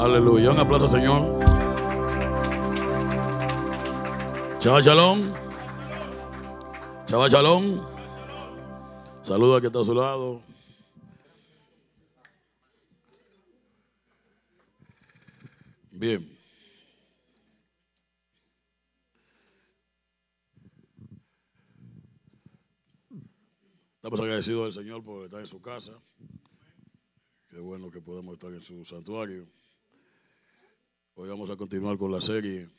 Aleluya. Un aplauso, Señor. Shabbat Shalom. Shabbat Shalom. Saluda al que está a su lado. Bien. Estamos agradecidos al Señor por estar en su casa. Qué bueno que podemos estar en su santuario. Hoy vamos a continuar con la serie.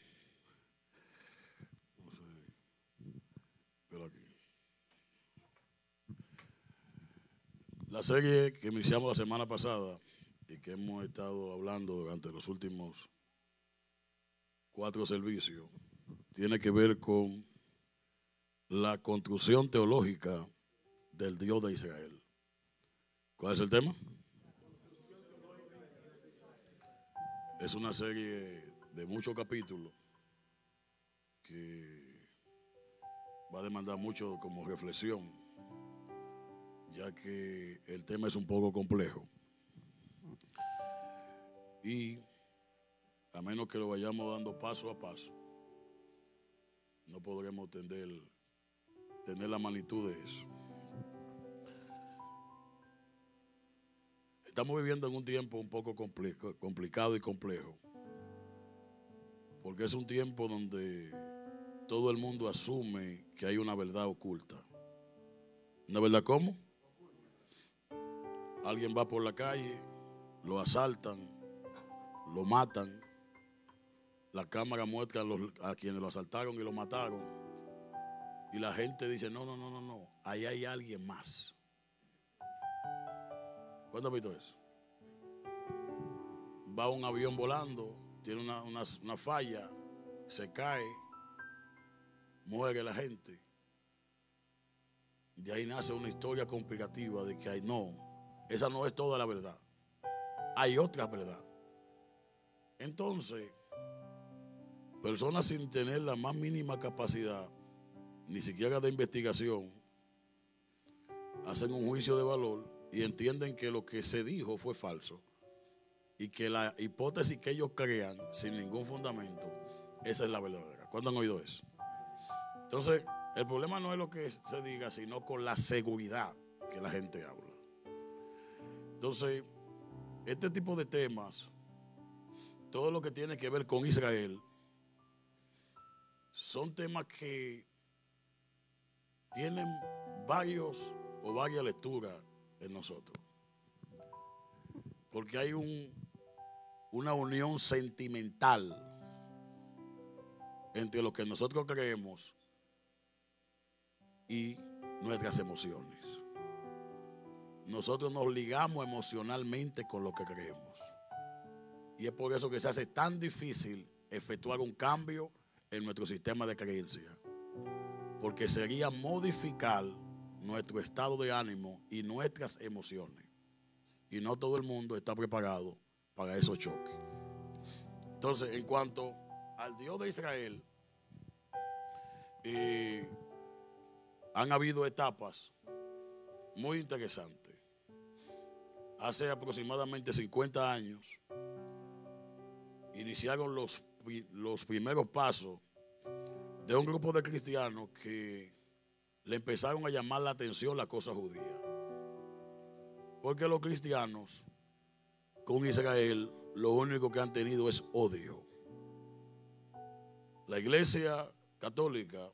La serie que iniciamos la semana pasada y que hemos estado hablando durante los últimos 4 servicios tiene que ver con la construcción teológica del Dios de Israel. ¿Cuál es el tema? Es una serie de muchos capítulos que va a demandar mucho como reflexión, ya que el tema es un poco complejo. Y a menos que lo vayamos dando paso a paso, no podremos tener la magnitud de eso. Estamos viviendo en un tiempo un poco complicado y complejo, porque es un tiempo donde todo el mundo asume que hay una verdad oculta. ¿Una verdad cómo? Alguien va por la calle, lo asaltan, lo matan, la cámara muestra a quienes lo asaltaron y lo mataron, y la gente dice, no, ahí hay alguien más. ¿Cuándo has visto eso? Va un avión volando, tiene una falla, se cae, muere la gente. De ahí nace una historia complicativa de que esa no es toda la verdad. Hay otra verdad. Entonces, personas sin tener la más mínima capacidad, ni siquiera de investigación, hacen un juicio de valor y entienden que lo que se dijo fue falso y que la hipótesis que ellos crean sin ningún fundamento, esa es la verdadera. ¿Cuándo han oído eso? Entonces, el problema no es lo que se diga, sino con la seguridad que la gente habla. Entonces, este tipo de temas, todo lo que tiene que ver con Israel, son temas que tienen varias lecturas en nosotros. Porque hay una unión sentimental entre lo que nosotros creemos y nuestras emociones. Nosotros nos ligamos emocionalmente con lo que creemos. Y es por eso que se hace tan difícil efectuar un cambio en nuestro sistema de creencia. Porque sería modificar nuestro estado de ánimo y nuestras emociones. Y no todo el mundo está preparado para esos choques. Entonces, en cuanto al Dios de Israel, han habido etapas muy interesantes. Hace aproximadamente 50 años iniciaron los primeros pasos de un grupo de cristianos que le empezaron a llamar la atención la cosa judía. Porque los cristianos con Israel lo único que han tenido es odio. La Iglesia Católica,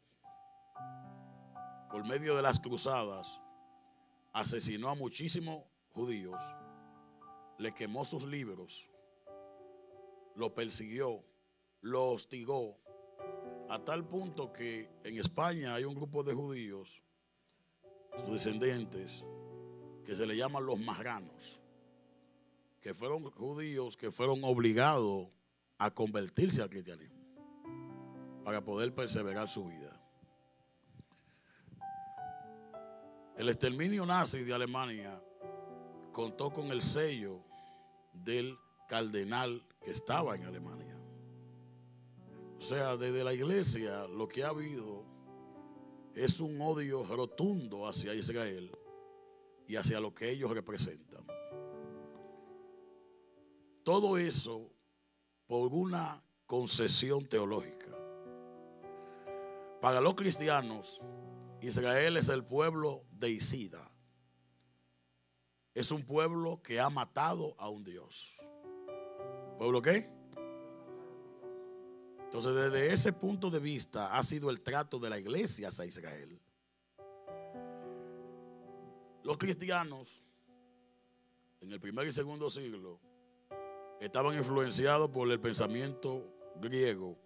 por medio de las cruzadas, asesinó a muchísimos judíos, le quemó sus libros, lo persiguió, lo hostigó, a tal punto que en España hay un grupo de judíos, sus descendientes, que se le llaman los marranos, que fueron judíos que fueron obligados a convertirse al cristianismo para poder perseverar su vida. El exterminio nazi de Alemania contó con el sello del cardenal que estaba en Alemania. O sea, desde la iglesia lo que ha habido es un odio rotundo hacia Israel y hacia lo que ellos representan. Todo eso por una concesión teológica. Para los cristianos, Israel es el pueblo deicida. Es un pueblo que ha matado a un Dios. ¿Pueblo qué? Entonces, desde ese punto de vista ha sido el trato de la iglesia hacia Israel. Los cristianos en el primer y segundo siglo estaban influenciados por el pensamiento griego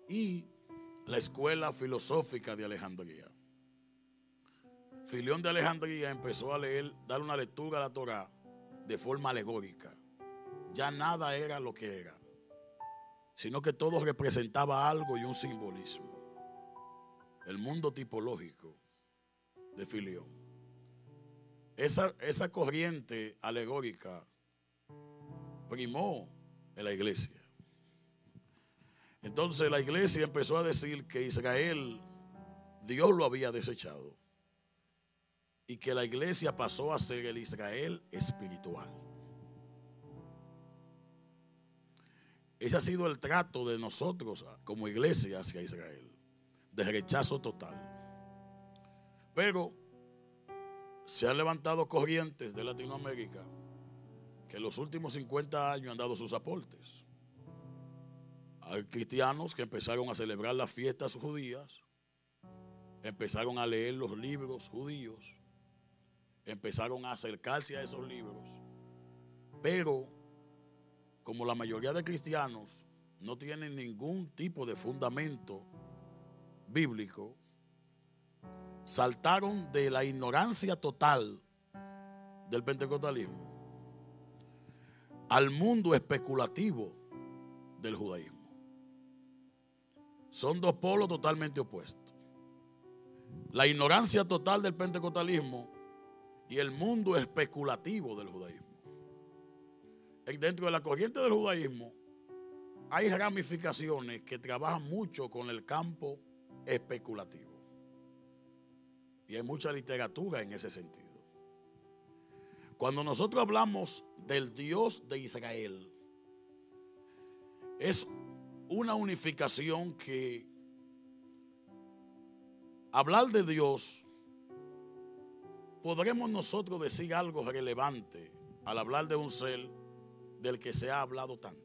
y la escuela filosófica de Alejandría. Filión de Alejandría empezó a dar una lectura a la Torá de forma alegórica. Ya nada era lo que era, sino que todo representaba algo y un simbolismo. El mundo tipológico de Filión. Esa corriente alegórica primó en la iglesia. Entonces la iglesia empezó a decir que Israel, Dios lo había desechado, y que la iglesia pasó a ser el Israel espiritual. Ese ha sido el trato de nosotros como iglesia hacia Israel, de rechazo total. Pero se han levantado corrientes de Latinoamérica que en los últimos 50 años han dado sus aportes. Hay cristianos que empezaron a celebrar las fiestas judías, empezaron a leer los libros judíos, empezaron a acercarse a esos libros, pero como la mayoría de cristianos no tienen ningún tipo de fundamento bíblico, saltaron de la ignorancia total del pentecostalismo al mundo especulativo del judaísmo. Son dos polos totalmente opuestos. La ignorancia total del pentecostalismo y el mundo especulativo del judaísmo. Dentro de la corriente del judaísmo hay ramificaciones que trabajan mucho con el campo especulativo. Y hay mucha literatura en ese sentido. Cuando nosotros hablamos del Dios de Israel, es una unificación que hablar de Dios, podremos nosotros decir algo relevante al hablar de un ser del que se ha hablado tanto.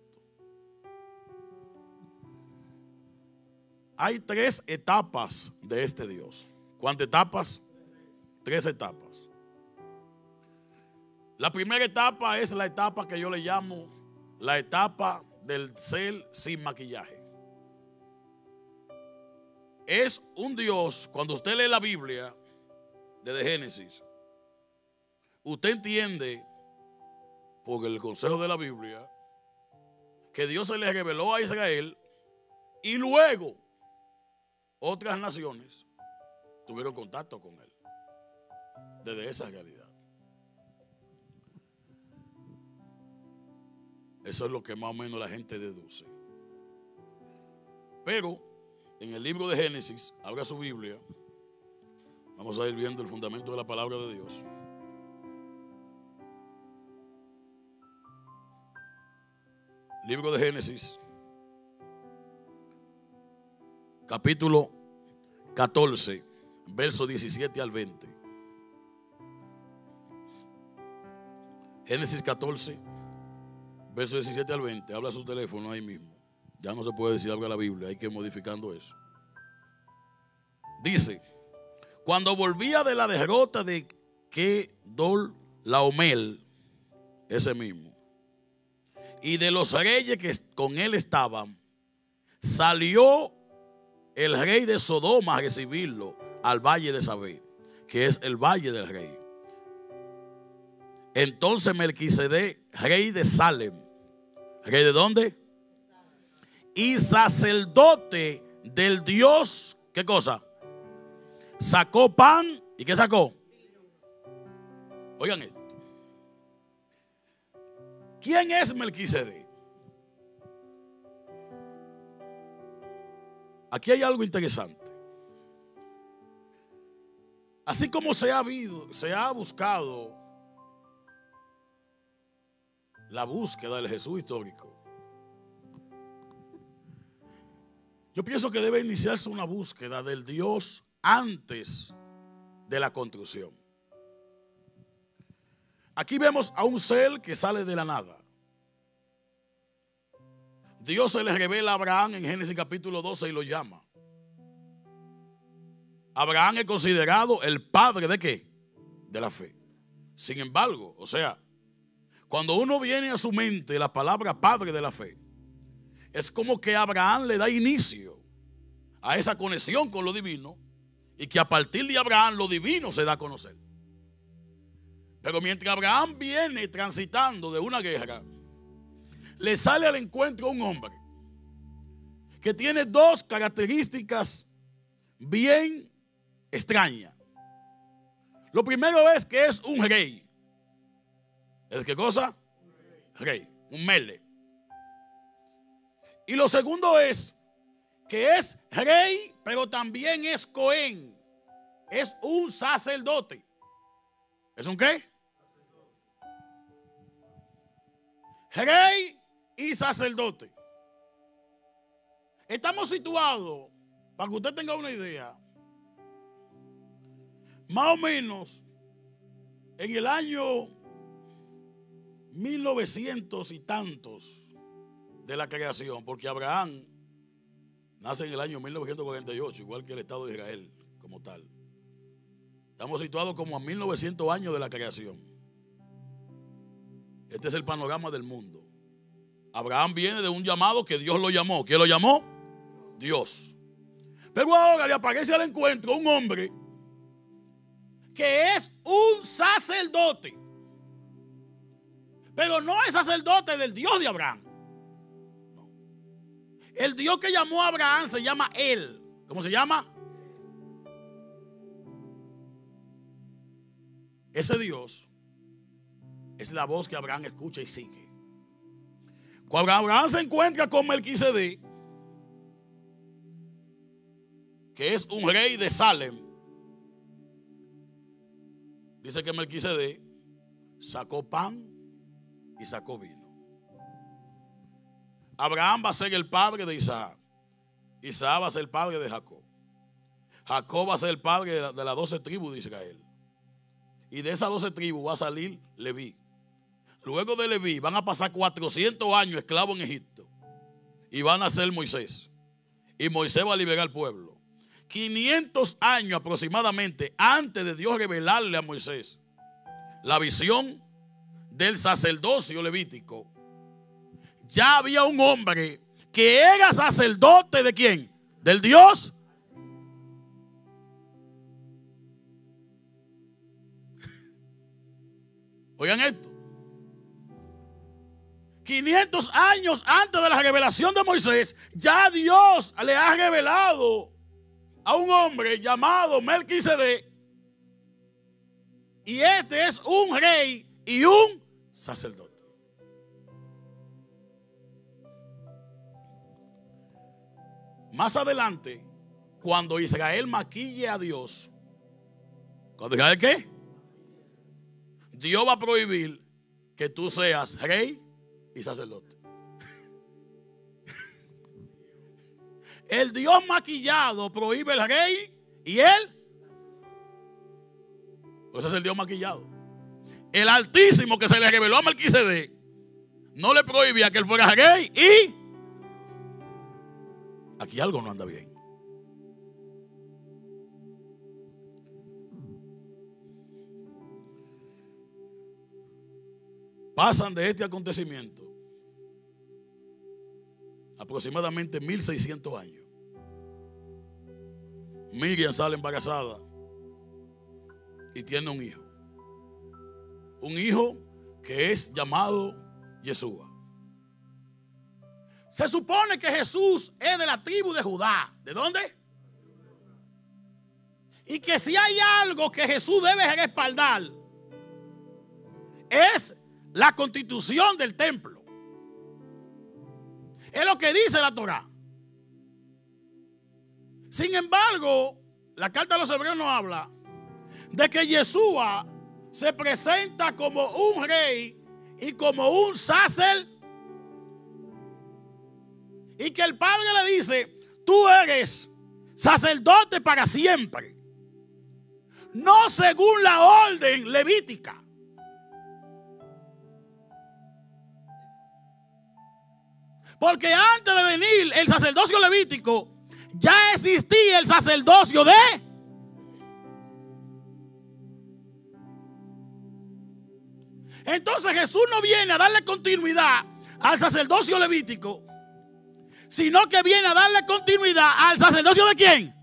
Hay 3 etapas de este Dios. ¿Cuántas etapas? 3 etapas. La primera etapa es la etapa que yo le llamo la etapa del ser sin maquillaje. Es un Dios, cuando usted lee la Biblia desde Génesis, usted entiende por el consejo de la Biblia que Dios se le reveló a Israel y luego otras naciones tuvieron contacto con él desde esa realidad. Eso es lo que más o menos la gente deduce. Pero en el libro de Génesis, abra su Biblia, vamos a ir viendo el fundamento de la palabra de Dios. Libro de Génesis, capítulo 14, versos 17 al 20. Génesis 14, versos 17 al 20. Habla su teléfono ahí mismo. Ya no se puede decir abra la Biblia, hay que ir modificando eso. Dice: cuando volvía de la derrota de Kedorlaomer, ese mismo, y de los reyes que con él estaban, salió el rey de Sodoma a recibirlo al valle de Sabé, que es el valle del rey. Entonces Melquisedec, rey de Salem, ¿rey de dónde? Y sacerdote del Dios, ¿qué cosa? Sacó pan, ¿y qué sacó? Oigan esto. ¿Quién es Melquisedec? Aquí hay algo interesante. Así como se ha buscado la búsqueda del Jesús histórico. Yo pienso que debe iniciarse una búsqueda del Dios antes de la construcción. Aquí vemos a un ser que sale de la nada. Dios se le revela a Abraham en Génesis capítulo 12 y lo llama. Abraham es considerado el padre ¿de qué? De la fe. Sin embargo, o sea, cuando uno viene a su mente la palabra padre de la fe, es como que Abraham le da inicio a esa conexión con lo divino y que a partir de Abraham lo divino se da a conocer. Pero mientras Abraham viene transitando de una guerra, le sale al encuentro un hombre que tiene dos características bien extrañas. Lo primero es que es un rey. ¿Es qué cosa? Rey, un mele. Y lo segundo es que es rey, pero también es Cohen. Es un sacerdote. ¿Es un qué? Rey y sacerdote. Estamos situados, para que usted tenga una idea, más o menos en el año 1900 y tantos de la creación, porque Abraham nace en el año 1948, igual que el Estado de Israel como tal. Estamos situados como a 1900 años de la creación. Este es el panorama del mundo. Abraham viene de un llamado que Dios lo llamó. ¿Quién lo llamó? Dios. Pero ahora le aparece al encuentro un hombre que es un sacerdote. Pero no es sacerdote del Dios de Abraham. No. El Dios que llamó a Abraham se llama él. ¿Cómo se llama? Ese Dios es la voz que Abraham escucha y sigue. Cuando Abraham se encuentra con Melquisedec, que es un rey de Salem, dice que Melquisedec sacó pan y sacó vino. Abraham va a ser el padre de Isaac. Isaac va a ser el padre de Jacob. Jacob va a ser el padre de las 12 tribus de Israel. Y de esas 12 tribus va a salir Leví. Luego de Leví van a pasar 400 años esclavos en Egipto. Y van a ser Moisés. Y Moisés va a liberar al pueblo. 500 años aproximadamente antes de Dios revelarle a Moisés la visión del sacerdocio levítico, ya había un hombre que era sacerdote ¿de quién? Del Dios. Oigan esto. 500 años antes de la revelación de Moisés, ya Dios le ha revelado a un hombre llamado Melquisedec. Y este es un rey y un sacerdote. Más adelante, cuando Israel maquille a Dios, ¿cuando Israel qué? Dios va a prohibir que tú seas rey y sacerdote. El Dios maquillado prohíbe el rey y él. Ese es el Dios maquillado. El Altísimo que se le reveló a Melquisedec no le prohibía que él fuera rey y. Aquí algo no anda bien. Pasan de este acontecimiento aproximadamente 1600 años. Miriam sale embarazada y tiene un hijo. Un hijo que es llamado Yeshua. Se supone que Jesús es de la tribu de Judá. ¿De dónde? Y que si hay algo que Jesús debe respaldar, es la constitución del templo. Es lo que dice la Torá. Sin embargo, la carta a los hebreos nos habla de que Yeshua se presenta como un rey y como un sacerdote. Y que el Padre le dice: tú eres sacerdote para siempre, no según la orden levítica. Porque antes de venir el sacerdocio levítico, ya existía el sacerdocio de... Entonces Jesús no viene a darle continuidad al sacerdocio levítico, sino que viene a darle continuidad al sacerdocio de ¿quién?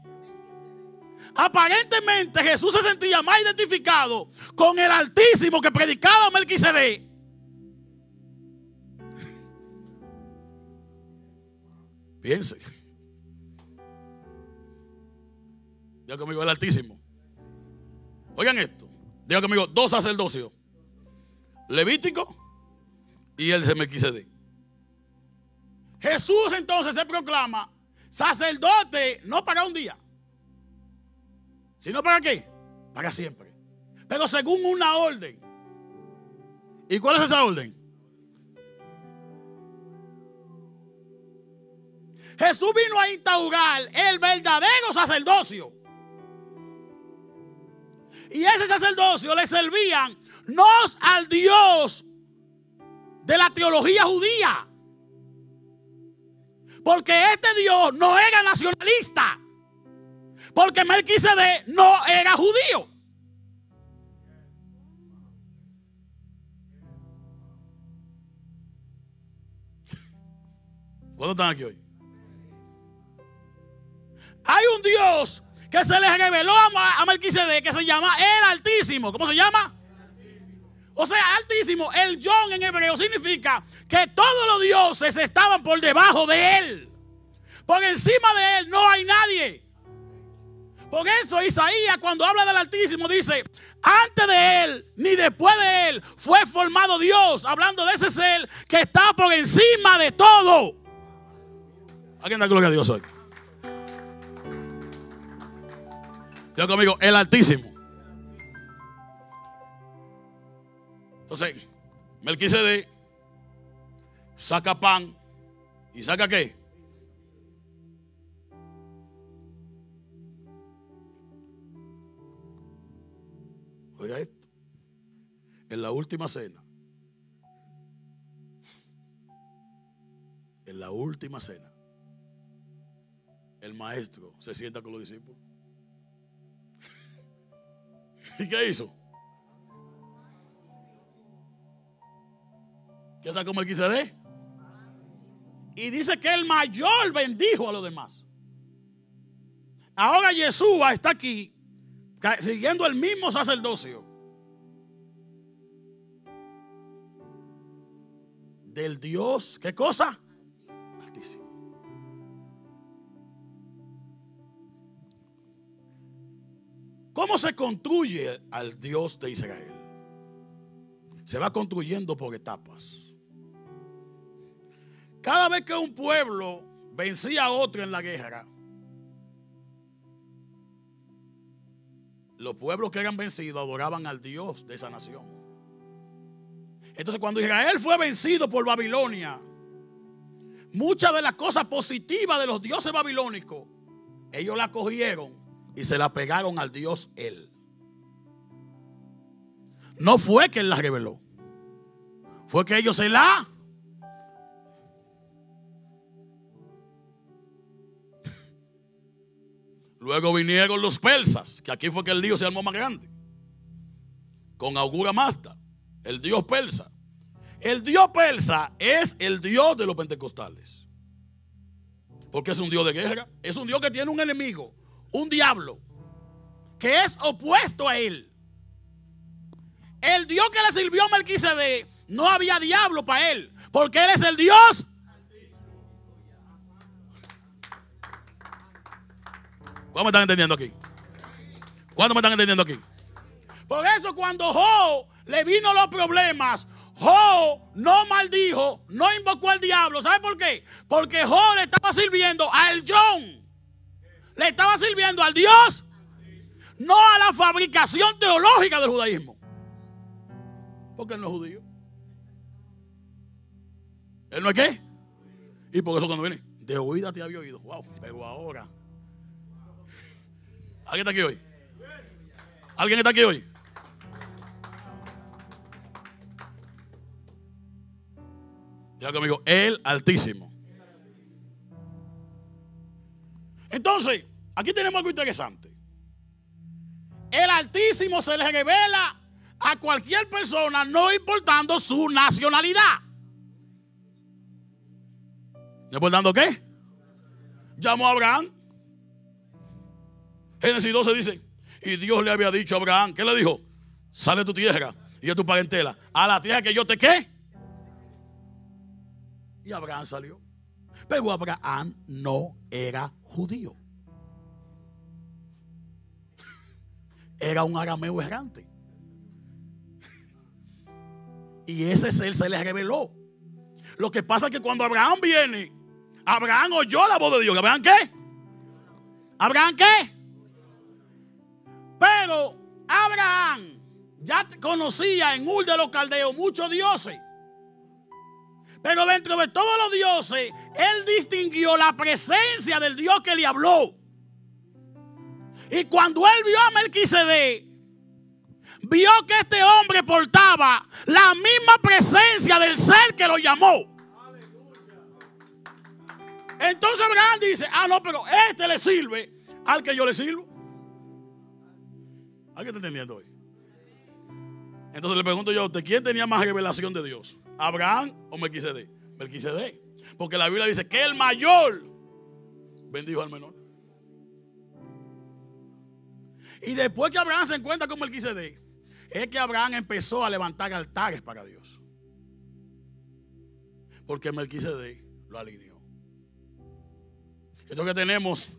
Aparentemente Jesús se sentía más identificado con el Altísimo que predicaba Melquisedec. Piense. Diga conmigo, el Altísimo. Oigan esto. Diga conmigo, dos sacerdocios: Levítico y el de Melquisedec. Jesús entonces se proclama sacerdote no para un día, sino para ¿qué? Para siempre. Pero según una orden. ¿Y cuál es esa orden? Jesús vino a instaurar el verdadero sacerdocio. Y ese sacerdocio le servían no al Dios de la teología judía, porque este Dios no era nacionalista, porque Melquisedec no era judío. ¿Cuántos están aquí hoy? Hay un Dios que se le reveló a Melquisedec que se llama el Altísimo. ¿Cómo se llama? O sea, Altísimo, el Yod en hebreo significa que todos los dioses estaban por debajo de él. Por encima de él no hay nadie. Por eso Isaías, cuando habla del Altísimo, dice: antes de él ni después de él fue formado Dios, hablando de ese ser que está por encima de todo. ¿Alguien da gloria a Dios hoy? Diga conmigo, el Altísimo. Entonces, Melquisedec saca pan y saca ¿qué? Oiga esto. En la última cena, el maestro se sienta con los discípulos. ¿Y qué hizo? ¿Qué sacó Melquisedec? Y dice que el mayor bendijo a los demás. Ahora Yeshua está aquí siguiendo el mismo sacerdocio del Dios, ¿qué cosa? Altísimo. ¿Cómo se construye al Dios de Israel? Se va construyendo por etapas. Cada vez que un pueblo vencía a otro en la guerra, los pueblos que eran vencidos adoraban al Dios de esa nación. Entonces, cuando Israel fue vencido por Babilonia, muchas de las cosas positivas de los dioses babilónicos, ellos la cogieron y se la pegaron al Dios él. No fue que él la reveló, fue que ellos se la... Luego vinieron los persas, que aquí fue que el lío se armó más grande, con Augura Mazda, el dios persa. El dios persa es el dios de los pentecostales, porque es un dios de guerra. Es un dios que tiene un enemigo, un diablo, que es opuesto a él. El Dios que le sirvió a Melquisedec, no había diablo para él, porque él es el Dios. ¿Cuántos me están entendiendo aquí? ¿Cuántos me están entendiendo aquí? Por eso cuando Job le vino los problemas, Job no maldijo, no invocó al diablo. ¿Sabe por qué? Porque Job le estaba sirviendo al John. Le estaba sirviendo al Dios, no a la fabricación teológica del judaísmo. Porque él no es judío. ¿Él no es qué? Y por eso cuando viene, de oída te había oído. Wow, pero ahora. ¿Alguien está aquí hoy? ¿Alguien está aquí hoy? Diga conmigo, el Altísimo. Entonces, aquí tenemos algo interesante. El Altísimo se le revela a cualquier persona, no importando su nacionalidad. ¿No importando qué? Llamó a Abraham. Génesis 12 dice, y Dios le había dicho a Abraham, ¿qué le dijo? Sale de tu tierra y de tu parentela a la tierra que yo te ¿qué? Y Abraham salió. Pero Abraham no era judío. Era un arameo errante. Y ese ser se le reveló. Lo que pasa es que cuando Abraham viene, Abraham oyó la voz de Dios. ¿Abraham qué? ¿Abraham qué? Pero Abraham ya conocía en Ur de los Caldeos muchos dioses. Pero dentro de todos los dioses, él distinguió la presencia del Dios que le habló. Y cuando él vio a Melquisedec, vio que este hombre portaba la misma presencia del ser que lo llamó. Entonces Abraham dice, no, pero este le sirve al que yo le sirvo. ¿Alguien está entendiendo hoy? Entonces le pregunto yo a usted, ¿quién tenía más revelación de Dios? ¿Abraham o Melquisedec? Melquisedec. Porque la Biblia dice que el mayor bendijo al menor. Y después que Abraham se encuentra con Melquisedec, es que Abraham empezó a levantar altares para Dios. Porque Melquisedec lo alineó. Esto que tenemos,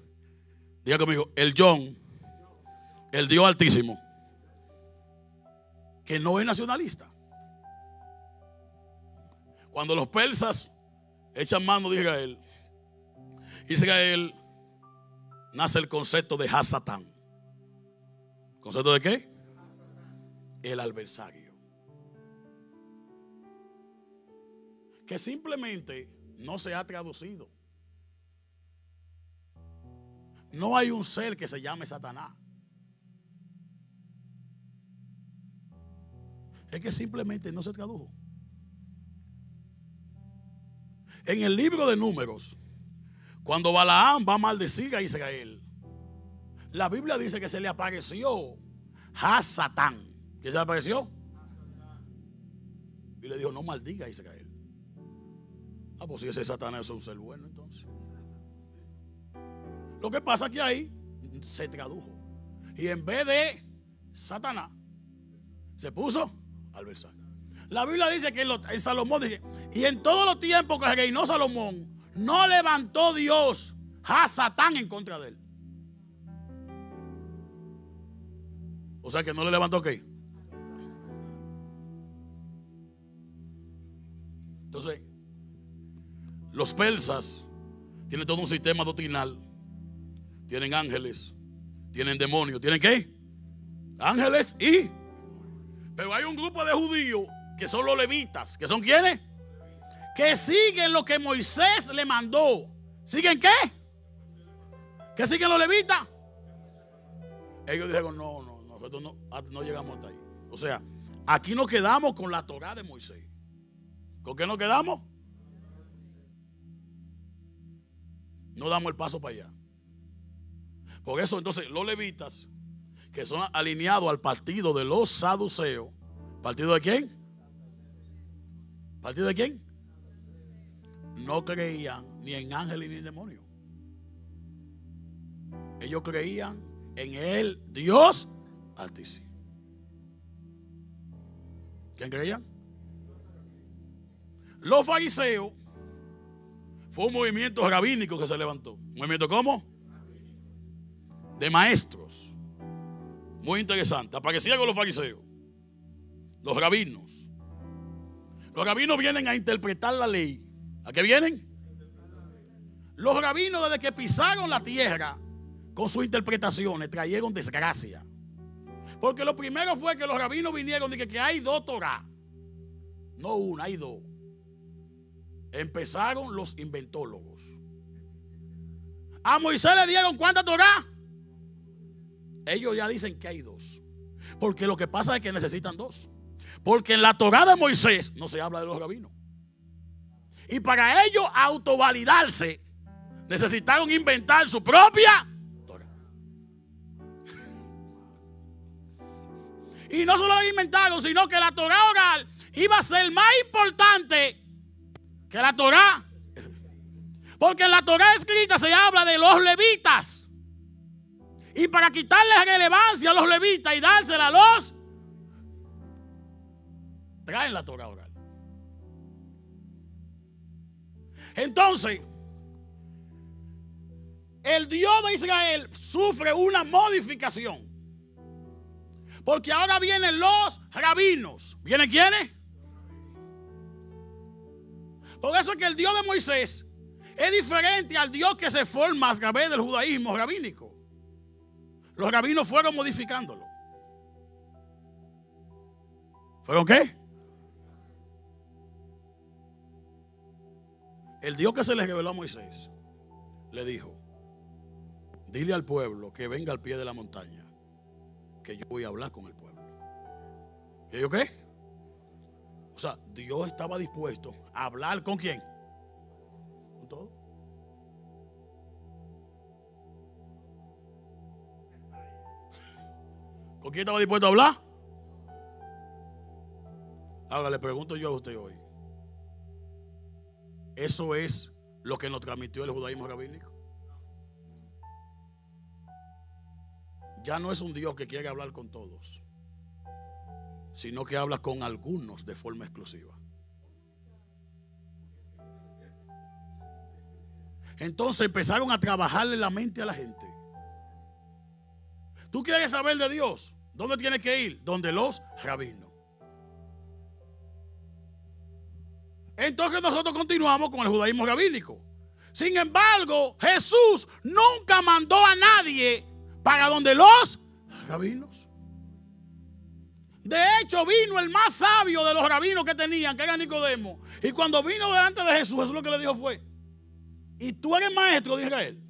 diga conmigo, el John, el Dios Altísimo, que no es nacionalista. Cuando los persas echan mano de Israel nace el concepto de Hasatán. ¿Concepto de qué? El adversario. Que simplemente no se ha traducido. No hay un ser que se llame Satanás. Es que simplemente no se tradujo. En el libro de Números, cuando Balaam va a maldecir a Israel, la Biblia dice que se le apareció Hasatán. ¿Qué se le apareció? Y le dijo, no maldiga a Israel. Pues si ese Satanás es un ser bueno, entonces. Lo que pasa es que ahí se tradujo. Y en vez de Satanás, se puso adversario. La Biblia dice que en Salomón dice, y en todos los tiempos que reinó Salomón, no levantó Dios a Satán en contra de él. O sea que no le levantó ¿qué? Entonces, los persas tienen todo un sistema doctrinal. Tienen ángeles, tienen demonios, ¿tienen qué? Ángeles y... Pero hay un grupo de judíos que son los levitas. ¿Que son quiénes? Que siguen lo que Moisés le mandó. ¿Siguen qué? ¿Que siguen los levitas? Ellos dijeron, no, nosotros no llegamos hasta ahí. O sea, aquí nos quedamos con la Torá de Moisés. ¿Con qué nos quedamos? No damos el paso para allá. Por eso entonces los levitas, que son alineados al partido de los saduceos, ¿partido de quién? ¿Partido de quién? No creían ni en ángeles ni en demonios. Ellos creían en el Dios Altísimo. ¿Quién creían? Los fariseos fue un movimiento rabínico que se levantó. ¿Un movimiento cómo? De maestros. Muy interesante. Aparecían con los fariseos, los rabinos. Los rabinos vienen a interpretar la ley. ¿A qué vienen? Los rabinos, desde que pisaron la tierra con sus interpretaciones, trajeron desgracia. Porque lo primero fue que los rabinos vinieron y que hay dos Torah. No una, hay dos. empezaron los inventólogos. A Moisés le dieron ¿cuánta Torá? Ellos ya dicen que hay 2. Porque lo que pasa es que necesitan 2. Porque en la Torá de Moisés no se habla de los rabinos. Y para ellos autovalidarse, necesitaron inventar su propia Torá. Y no solo la inventaron, sino que la Torá oral iba a ser más importante que la Torá. Porque en la Torá escrita se habla de los levitas. Y para quitarle relevancia a los levitas y dársela a los, traen la Torá oral. Entonces, el Dios de Israel sufre una modificación. Porque ahora vienen los rabinos. ¿Vienen quiénes? Por eso es que el Dios de Moisés es diferente al Dios que se forma a través del judaísmo rabínico. Los rabinos fueron modificándolo. ¿Fueron qué? El Dios que se le reveló a Moisés le dijo: dile al pueblo que venga al pie de la montaña, que yo voy a hablar con el pueblo. ¿Y yo qué? O sea, Dios estaba dispuesto a hablar ¿con quién? Con todo. ¿Con quién estaba dispuesto a hablar? Ahora le pregunto yo a usted hoy. ¿Eso es lo que nos transmitió el judaísmo rabínico? Ya no es un Dios que quiere hablar con todos, sino que habla con algunos de forma exclusiva. Entonces empezaron a trabajarle la mente a la gente. ¿Tú quieres saber de Dios? ¿Dónde tienes que ir? Donde los rabinos. Entonces nosotros continuamos con el judaísmo rabínico. Sin embargo, Jesús nunca mandó a nadie para donde los rabinos. De hecho, vino el más sabio de los rabinos que tenían, que era Nicodemo. Y cuando vino delante de Jesús, Jesús lo que le dijo fue: ¿y tú eres maestro de Israel?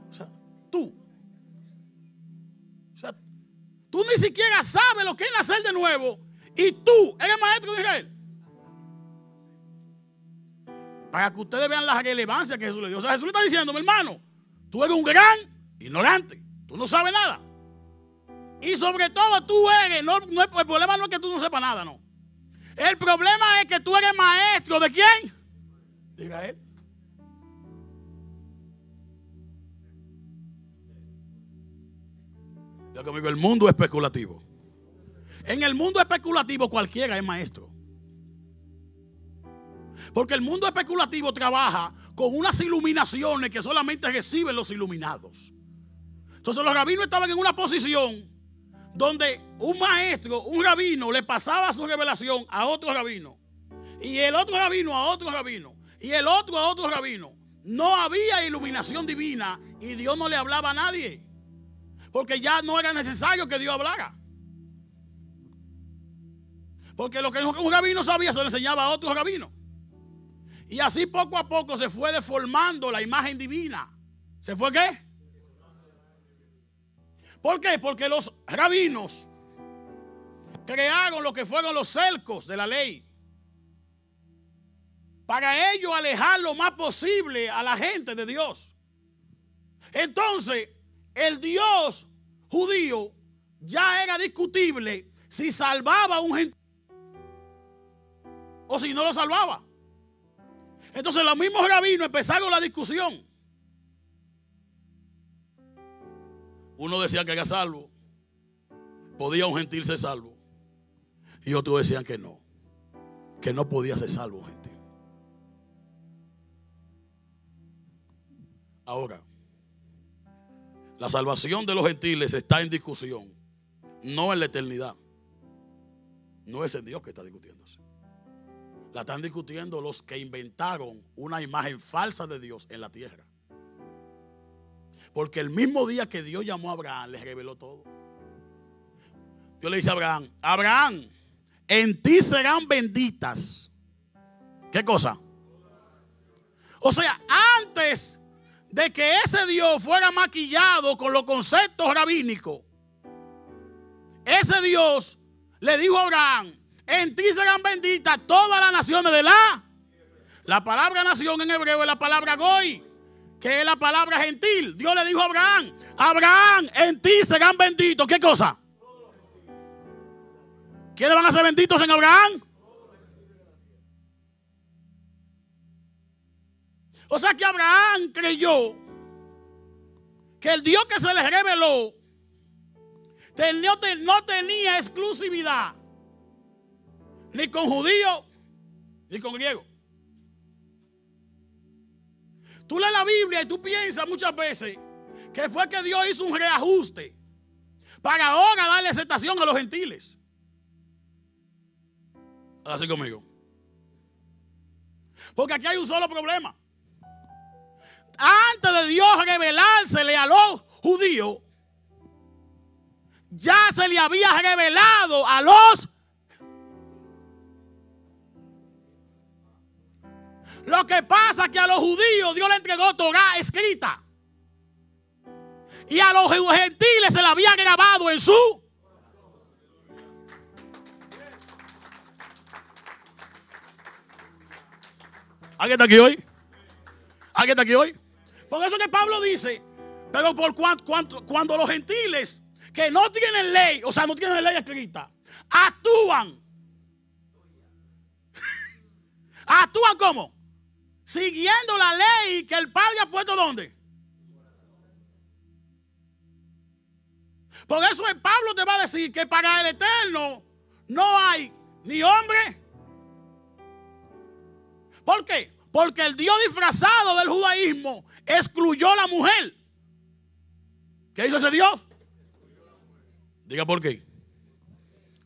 O sea, tú ni siquiera sabes lo que es nacer de nuevo. Y tú eres maestro de Israel. Para que ustedes vean la relevancia que Jesús le dio. O sea, Jesús le está diciendo: mi hermano, tú eres un gran ignorante. Tú no sabes nada. Y sobre todo tú eres, el problema no es que tú no sepas nada, no. El problema es que tú eres maestro ¿de quién? De Israel. Ya conmigo, el mundo es especulativo. En el mundo especulativo cualquiera es maestro. Porque el mundo especulativo trabaja con unas iluminaciones que solamente reciben los iluminados. Entonces los rabinos estaban en una posición donde un maestro, un rabino, le pasaba su revelación a otro rabino, y el otro rabino a otro rabino, y el otro a otro rabino. No había iluminación divina y Dios no le hablaba a nadie, porque ya no era necesario que Dios hablara. Porque lo que un rabino sabía se lo enseñaba a otro rabino. Y así poco a poco se fue deformando la imagen divina. ¿Se fue qué? ¿Por qué? Porque los rabinos crearon lo que fueron los cercos de la ley, para ellos alejar lo más posible a la gente de Dios. Entonces, el Dios judío ya era discutible si salvaba a un gentil o si no lo salvaba. Entonces los mismos rabinos empezaron la discusión. Uno decía que era salvo, podía un gentil ser salvo, y otros decían que no podía ser salvo un gentil. Ahora, la salvación de los gentiles está en discusión, no en la eternidad. No es el Dios que está discutiéndose. La están discutiendo los que inventaron una imagen falsa de Dios en la tierra. Porque el mismo día que Dios llamó a Abraham, les reveló todo. Dios le dice a Abraham: Abraham, en ti serán benditas ¿Qué cosa? O sea, antes de que ese Dios fuera maquillado con los conceptos rabínicos, ese Dios le dijo a Abraham: en ti serán benditas todas las naciones de la palabra nación en hebreo es la palabra goy, que es la palabra gentil. Dios le dijo a Abraham: Abraham, en ti serán benditos. ¿Qué cosa? ¿Quiénes van a ser benditos en Abraham? O sea que Abraham creyó que el Dios que se les reveló no tenía exclusividad ni con judío ni con griego. Tú lees la Biblia y tú piensas muchas veces que fue que Dios hizo un reajuste para ahora darle aceptación a los gentiles. Así conmigo. Porque aquí hay un solo problema. Antes de Dios revelársele a los judíos, ya se le había revelado a los. Lo que pasa es que a los judíos Dios le entregó Torá escrita. Y a los gentiles se la había grabado en su. ¿Alguien está aquí hoy? ¿Alguien está aquí hoy? Por eso que Pablo dice: pero por cuando los gentiles que no tienen ley, o sea, no tienen ley escrita, actúan. ¿Actúan cómo? Siguiendo la ley que el Padre ha puesto ¿dónde? Por eso el Pablo te va a decir que para el Eterno no hay ni hombre. ¿Por qué? Porque el Dios disfrazado del judaísmo excluyó a la mujer. ¿Qué hizo ese Dios? Diga por qué.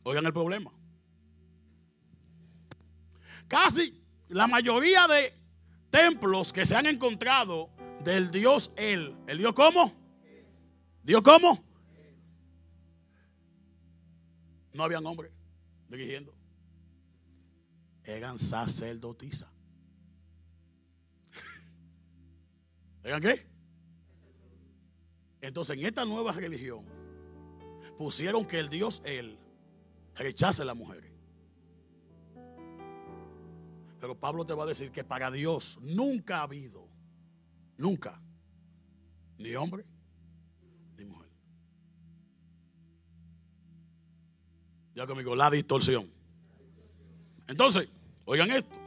Oigan el problema. Casi la mayoría de templos que se han encontrado del Dios ¿el Dios cómo? ¿Dios cómo? No habían hombres dirigiendo. Eran sacerdotisas. ¿Eran qué? Entonces en esta nueva religión pusieron que el Dios rechace a las mujeres. Pero Pablo te va a decir que para Dios nunca ha habido, nunca, ni hombre ni mujer. Ya conmigo, la distorsión. Entonces, oigan esto.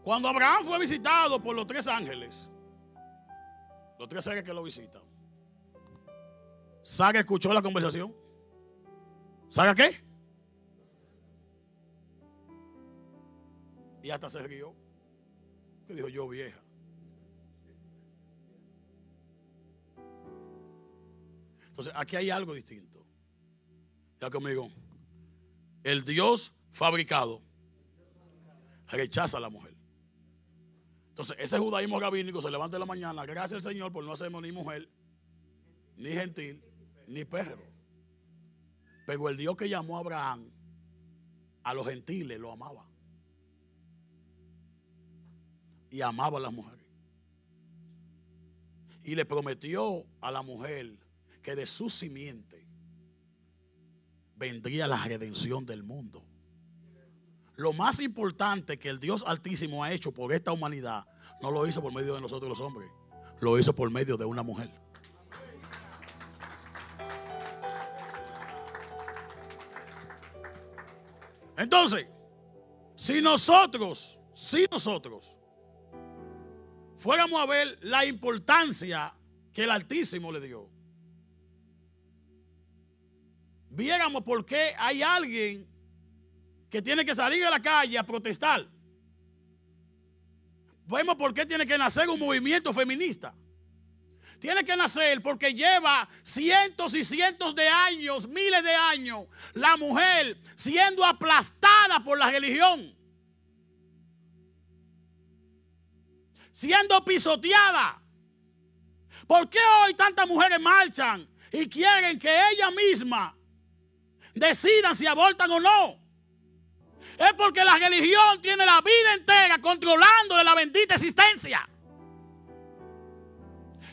Cuando Abraham fue visitado por los 3 ángeles, los 3 seres que lo visitan, Sara escuchó la conversación. ¿Sara qué? Y hasta se rió. Que dijo: yo vieja. Entonces aquí hay algo distinto. Ya conmigo. El Dios fabricado rechaza a la mujer. Entonces ese judaísmo rabínico se levanta en la mañana: gracias al Señor por no hacernos ni mujer, ni gentil, ni perro. Pero el Dios que llamó a Abraham a los gentiles lo amaba. Y amaba a las mujeres. Y le prometió a la mujer que de su simiente vendría la redención del mundo. Lo más importante que el Dios Altísimo ha hecho por esta humanidad, no lo hizo por medio de nosotros los hombres, lo hizo por medio de una mujer. Entonces, si nosotros fuéramos a ver la importancia que el Altísimo le dio, viéramos por qué hay alguien que tiene que salir a la calle a protestar. Vemos por qué tiene que nacer un movimiento feminista. Tiene que nacer porque lleva cientos y cientos de años, miles de años, la mujer siendo aplastada por la religión, siendo pisoteada. ¿Por qué hoy tantas mujeres marchan y quieren que ellas mismas decidan si abortan o no? Es porque la religión tiene la vida entera controlando de la bendita existencia.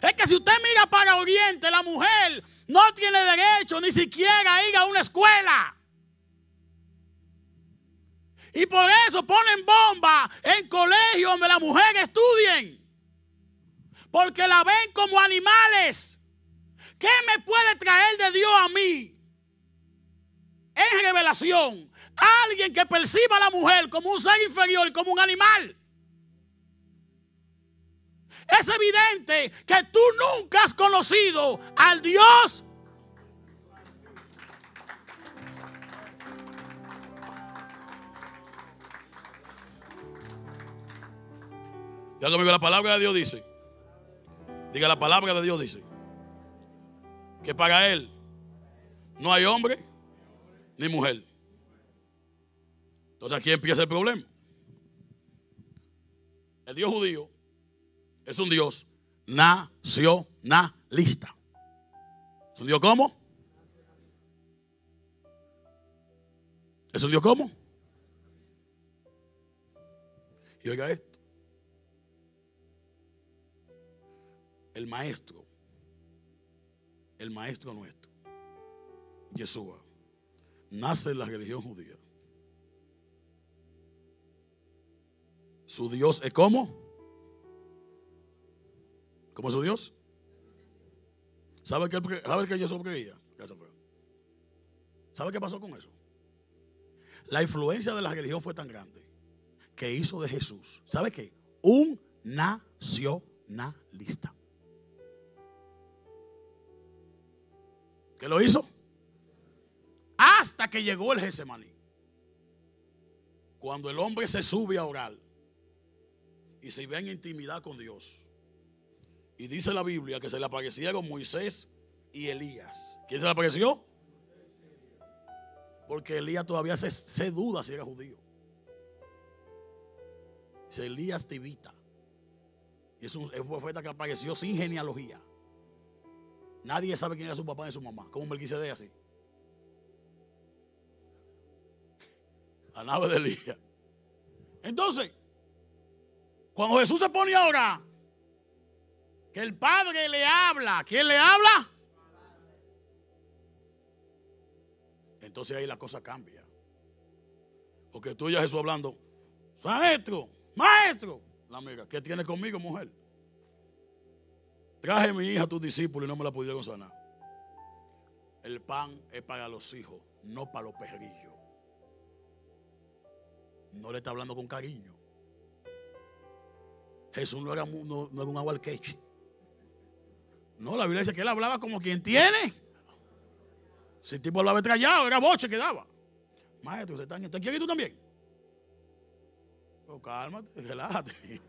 Es que si usted mira para Oriente, la mujer no tiene derecho ni siquiera a ir a una escuela. Y por eso ponen bomba en colegios donde las mujeres estudien. Porque la ven como animales. ¿Qué me puede traer de Dios a mí? En revelación, alguien que perciba a la mujer como un ser inferior y como un animal. Es evidente que tú nunca has conocido al Dios. Ya conmigo, la palabra de Dios dice. Diga, la palabra de Dios dice que para Él no hay hombre ni mujer. Entonces aquí empieza el problema. El Dios judío es un Dios nacionalista. ¿Es un Dios cómo? ¿Es un Dios cómo? Y oiga esto. El maestro nuestro, Yeshua, nace en la religión judía. Su Dios es ¿cómo? ¿Cómo es su Dios? ¿Sabe qué Jesús creía? ¿Sabe qué pasó con eso? La influencia de la religión fue tan grande que hizo de Jesús, ¿sabe qué? Un nacionalista. ¿Qué lo hizo? Hasta que llegó el Getsemaní. Cuando el hombre se sube a orar y se ve en intimidad con Dios. Y dice la Biblia que se le aparecieron Moisés y Elías. ¿Quién se le apareció? Porque Elías todavía se duda si era judío. Dice Elías Tibita. Y es un profeta que apareció sin genealogía. Nadie sabe quién era su papá ni su mamá. Como Melquisedec así. La nave de Elías. Entonces, cuando Jesús se pone a orar, que el Padre le habla. ¿Quién le habla? Entonces ahí la cosa cambia. Porque tú y Jesús hablando, maestro, maestro. La amiga, ¿qué tienes conmigo, mujer? Traje a mi hija a tus discípulos y no me la pudieron sanar. El pan es para los hijos, no para los perrillos. No le está hablando con cariño. Jesús no era un agualqueche. No, la Biblia dice que él hablaba como quien tiene. Si el tipo hablaba estrellado, era boche que daba. Maestro, ¿usted quiere ir tú también? Pero cálmate, relájate.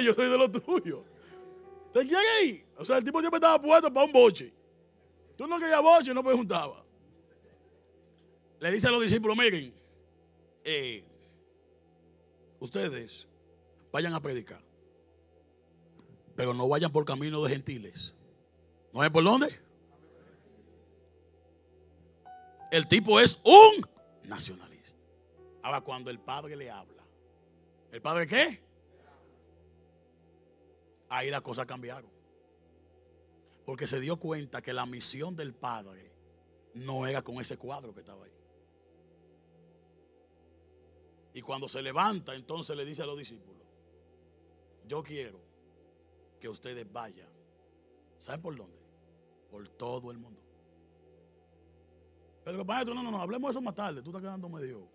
Yo soy de lo tuyo. ¿Te quiere ir? O sea, el tipo siempre estaba puesto para un boche. Tú no querías boche, no preguntaba. Le dice a los discípulos, miren, ustedes vayan a predicar, pero no vayan por camino de gentiles. ¿No es por dónde? El tipo es un nacionalista. Ahora, cuando el Padre le habla, ¿el Padre qué? Ahí las cosas cambiaron. Porque se dio cuenta que la misión del Padre no era con ese cuadro que estaba ahí. Y cuando se levanta, entonces le dice a los discípulos, yo quiero que ustedes vayan. ¿Saben por dónde? Por todo el mundo. Pero maestro, no, hablemos de eso más tarde. Tú estás quedando medio.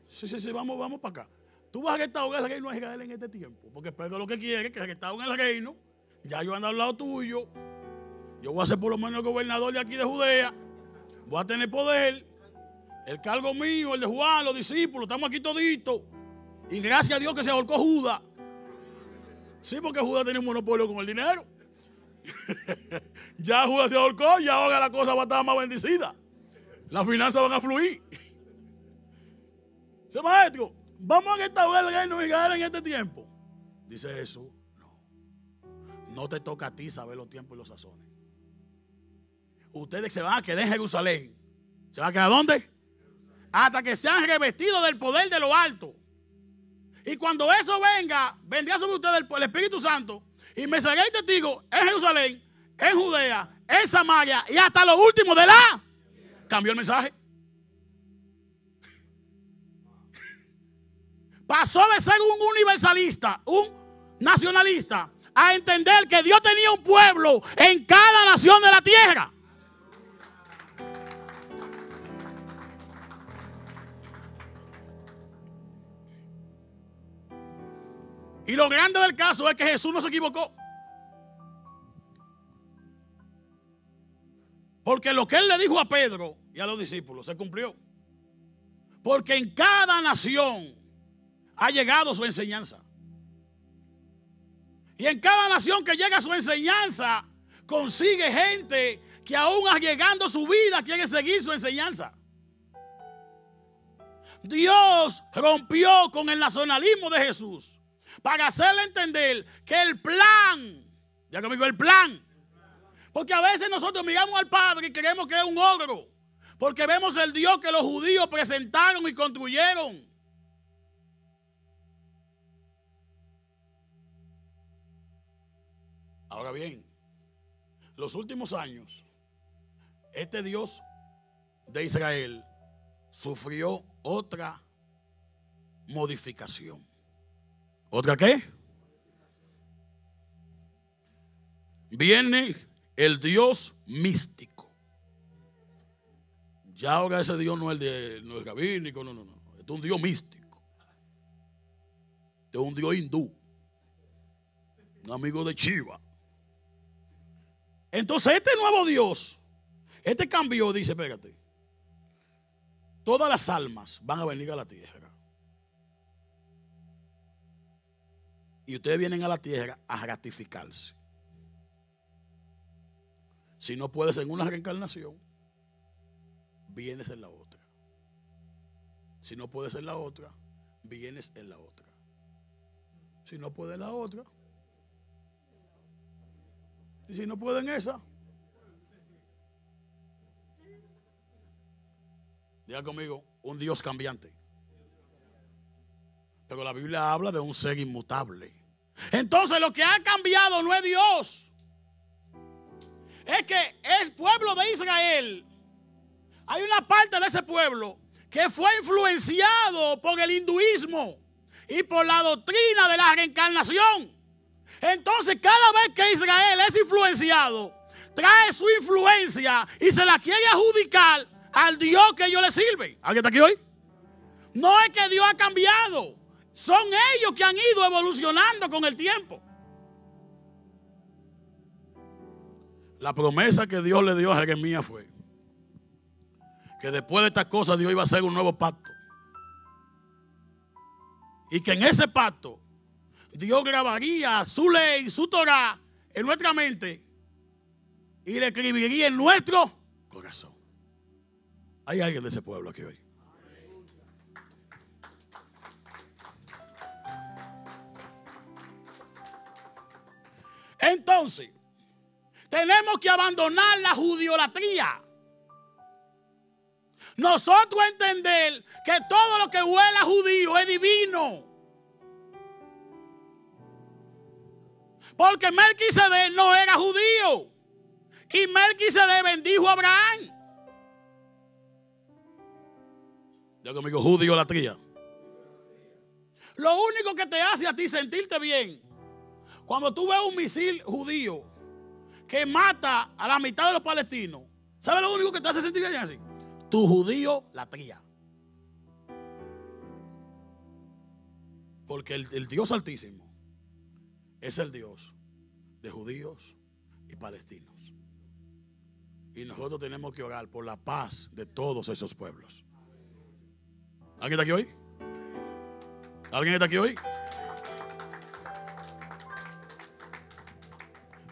Sí, vamos para acá. Tú vas a restaurar el reino de Israel en este tiempo. Porque Pedro lo que quiere es que restauren el reino. Ya yo ando al lado tuyo. Yo voy a ser por lo menos el gobernador de aquí de Judea. Voy a tener poder. El cargo mío, el de Juan, los discípulos, estamos aquí toditos. Y gracias a Dios que se ahorcó Judas. Sí, porque Judas tenía un monopolio con el dinero. Ya Judas se ahorcó y ahora la cosa va a estar más bendecida. Las finanzas van a fluir. Dice, maestro, vamos a restaurar el reino de Israel en este tiempo. Dice Jesús, no te toca a ti saber los tiempos y los sazones. Ustedes se van a quedar en Jerusalén. ¿Se van a quedar dónde? hasta que sean revestidos del poder de lo alto. Y cuando eso venga, vendrá sobre ustedes el Espíritu Santo y me seréis testigos en Jerusalén, en Judea, en Samaria y hasta lo último de la... Cambió el mensaje. Pasó de ser un universalista, un nacionalista, a entender que Dios tenía un pueblo en cada nación de la tierra. Y lo grande del caso es que Jesús no se equivocó. Porque lo que él le dijo a Pedro y a los discípulos se cumplió. Porque en cada nación ha llegado su enseñanza. Y en cada nación que llega su enseñanza, consigue gente que aún llegando su vida quiere seguir su enseñanza. Dios rompió con el nacionalismo de Jesús para hacerle entender que el plan, ya conmigo, el plan. Porque a veces nosotros miramos al Padre y creemos que es un ogro. Porque vemos el Dios que los judíos presentaron y construyeron. Ahora bien, los últimos años, este Dios de Israel sufrió otra modificación. ¿Otra qué? Viene el Dios místico. Ya ahora ese Dios no es rabínico, no. Este es un Dios místico. Este es un Dios hindú. Un amigo de Shiva. Entonces este nuevo Dios, este cambio, dice, espérate, todas las almas van a venir a la tierra. Y ustedes vienen a la tierra a ratificarse. Si no puedes en una reencarnación, vienes en la otra. Si no puedes en la otra, vienes en la otra. Si no puedes en la otra, y si no pueden esa, diga conmigo, un Dios cambiante. Pero la Biblia habla de un ser inmutable. Entonces lo que ha cambiado no es Dios. Es que el pueblo de Israel, hay una parte de ese pueblo que fue influenciado por el hinduismo y por la doctrina de la reencarnación. Entonces cada vez que Israel es influenciado, trae su influencia y se la quiere adjudicar al Dios que ellos le sirven. ¿Alguien está aquí hoy? No es que Dios ha cambiado, son ellos que han ido evolucionando con el tiempo. La promesa que Dios le dio a Jeremías fue que después de estas cosas Dios iba a hacer un nuevo pacto. Y que en ese pacto Dios grabaría su ley, su Torah en nuestra mente y le escribiría en nuestro corazón. ¿Hay alguien de ese pueblo aquí hoy? Entonces, tenemos que abandonar la judiolatría. Nosotros entender que todo lo que huele a judío es divino. Porque Melquisedec no era judío. Y Melquisedec bendijo a Abraham. Ya conmigo, judiolatría. Lo único que te hace a ti sentirte bien, cuando tú ves un misil judío que mata a la mitad de los palestinos, ¿sabes lo único que te hace sentir bien así? Tu judiolatría. Porque el Dios Altísimo es el Dios de judíos y palestinos. Y nosotros tenemos que orar por la paz de todos esos pueblos. ¿Alguien está aquí hoy? ¿Alguien está aquí hoy?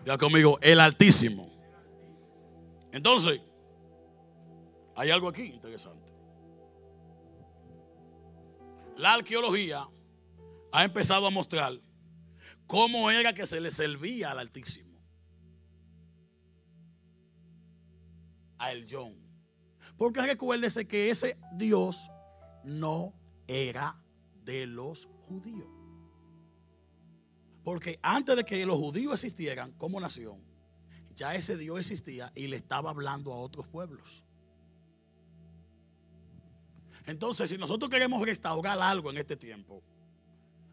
Diga conmigo, el Altísimo. Entonces, hay algo aquí interesante. La arqueología ha empezado a mostrar cómo era que se le servía al Altísimo, a El John. Porque recuérdese que ese Dios no era de los judíos. Porque antes de que los judíos existieran como nación, ya ese Dios existía y le estaba hablando a otros pueblos. Entonces, si nosotros queremos restaurar algo en este tiempo,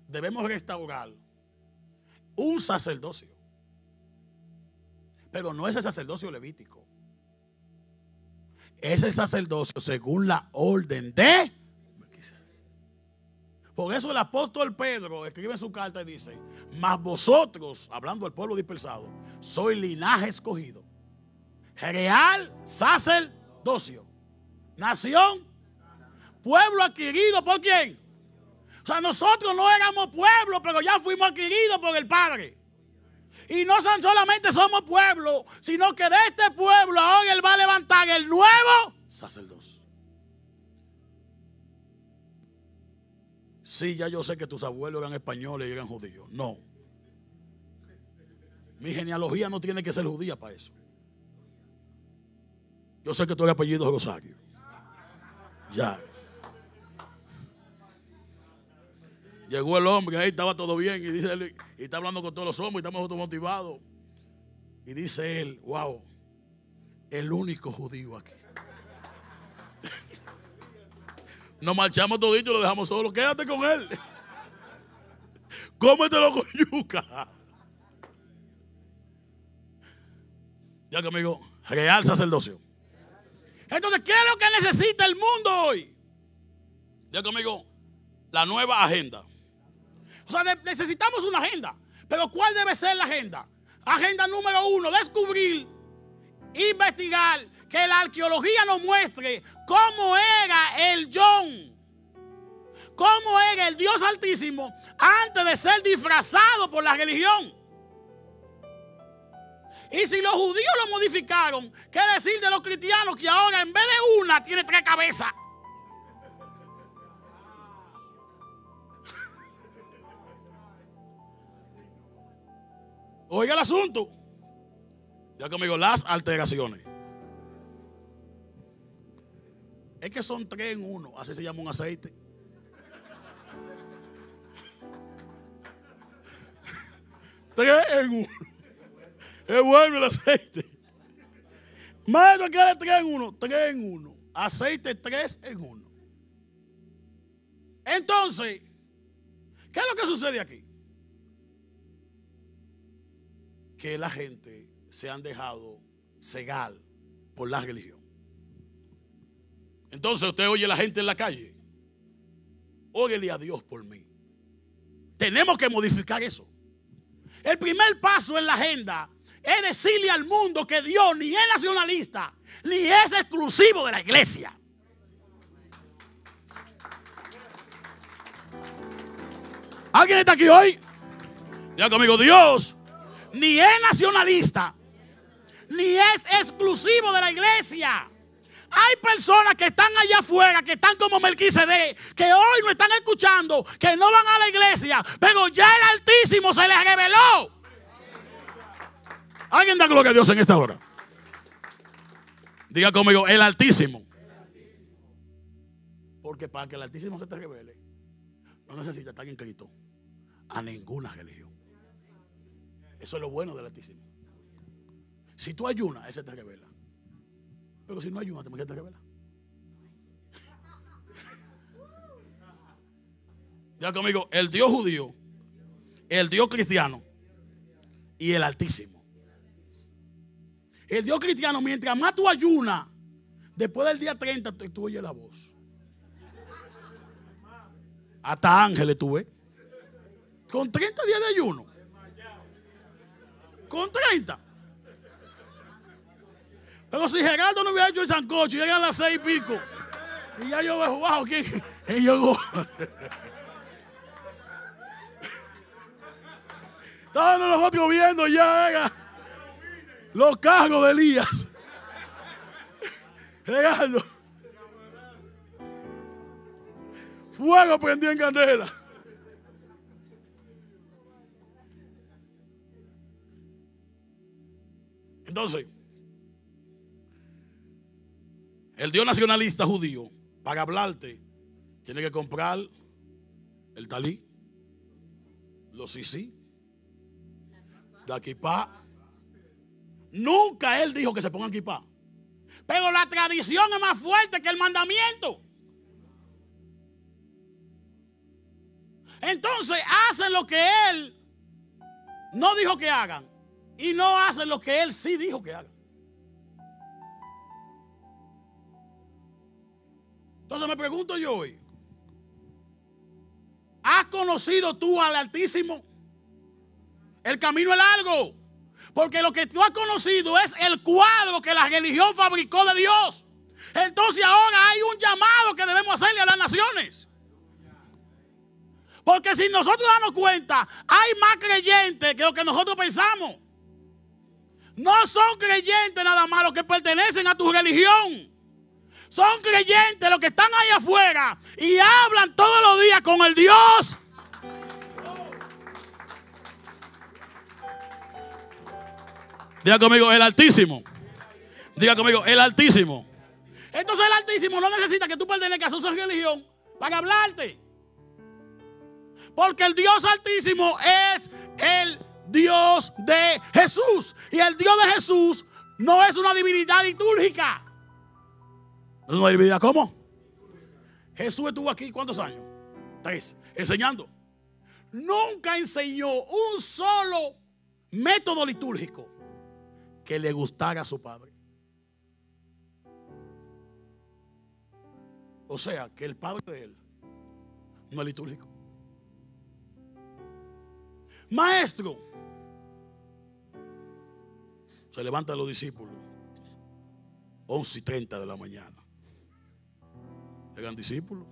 debemos restaurar un sacerdocio. Pero no es el sacerdocio levítico. Es el sacerdocio según la orden de Melquisedec. Por eso el apóstol Pedro escribe en su carta y dice: mas vosotros, hablando del pueblo dispersado, sois linaje escogido, real sacerdocio, nación, pueblo adquirido ¿por quién? O sea, nosotros no éramos pueblo, pero ya fuimos adquiridos por el Padre. Y no solamente somos pueblo, sino que de este pueblo ahora Él va a levantar el nuevo sacerdocio. Sí, ya yo sé que tus abuelos eran españoles y eran judíos. No. Mi genealogía no tiene que ser judía para eso. Yo sé que tú eres apellido Rosario. Ya. Llegó el hombre, ahí estaba todo bien y dice él, y está hablando con todos los hombres y estamos automotivados. Y dice él: wow, el único judío aquí. Nos marchamos toditos y lo dejamos solo. Quédate con él. Cómetelo con yuca. Ya conmigo, real sacerdocio. Entonces, ¿qué es lo que necesita el mundo hoy? Ya conmigo, la nueva agenda. O sea, necesitamos una agenda. Pero ¿cuál debe ser la agenda? Agenda número 1, descubrir, investigar, que la arqueología nos muestre cómo era el John, cómo era el Dios Altísimo antes de ser disfrazado por la religión. Y si los judíos lo modificaron, ¿qué decir de los cristianos que ahora en vez de una tiene 3 cabezas? Oiga el asunto. Ya conmigo, las alteraciones. Es que son 3 en 1. Así se llama un aceite. Tres en 1. Es bueno el aceite. Maestro, quiere 3 en 1. 3 en 1. Aceite 3 en 1. Entonces, ¿qué es lo que sucede aquí? Que la gente se han dejado cegar por la religión. Entonces usted oye a la gente en la calle: órele a Dios por mí. Tenemos que modificar eso. El primer paso en la agenda es decirle al mundo que Dios ni es nacionalista, ni es exclusivo de la iglesia. ¿Alguien está aquí hoy? Ya conmigo, Dios ni es nacionalista, ni es exclusivo de la iglesia. Hay personas que están allá afuera, que están como Melquisedec, que hoy no están escuchando, que no van a la iglesia, pero ya el Altísimo se les reveló. ¿Alguien da gloria a Dios en esta hora? Diga conmigo, el Altísimo. Porque para que el Altísimo se te revele, no necesita estar inscrito a ninguna religión. Eso es lo bueno del Altísimo. Si tú ayunas, Él se te revela. Pero si no ayunas, también se te revela. Ya conmigo, el Dios judío, el Dios cristiano y el Altísimo. El Dios cristiano, mientras más tú ayunas, después del día 30 tú oyes la voz. Hasta ángeles tú ves. Con 30 días de ayuno. Con 30. Pero si Gerardo no hubiera hecho el sancocho, llegan a las 6 y pico. Y ya yo veo, wow, ¿quién? Y yo, estábamos nosotros viendo ya los cargos de Elías. Gerardo. Fuego prendió en candela. Entonces, El Dios nacionalista judío, para hablarte, tiene que comprar el talí, los sisí, la kipá. Nunca él dijo que se pongan kipá. Pero la tradición es más fuerte que el mandamiento. Entonces hacen lo que él no dijo que hagan y no hacen lo que él sí dijo que hagan. Entonces me pregunto yo hoy, ¿has conocido tú al Altísimo? El camino es largo, porque lo que tú has conocido es el cuadro que la religión fabricó de Dios. Entonces ahora hay un llamado que debemos hacerle a las naciones. Porque si nosotros damos cuenta, hay más creyentes que lo que nosotros pensamos. No son creyentes nada más los que pertenecen a tu religión. Son creyentes los que están ahí afuera y hablan todos los días con el Dios. Diga conmigo, el Altísimo. Diga conmigo, el Altísimo. Entonces el Altísimo no necesita que tú pertenezcas a su religión para hablarte. Porque el Dios Altísimo es el Dios de Jesús. Y el Dios de Jesús no es una divinidad litúrgica. ¿No es una divinidad cómo? Jesús estuvo aquí ¿cuántos años? 3. Enseñando. Nunca enseñó un solo método litúrgico que le gustara a su Padre. O sea, que el Padre de él no es litúrgico. Maestro, se levantan los discípulos 11:30 de la mañana. Eran discípulos.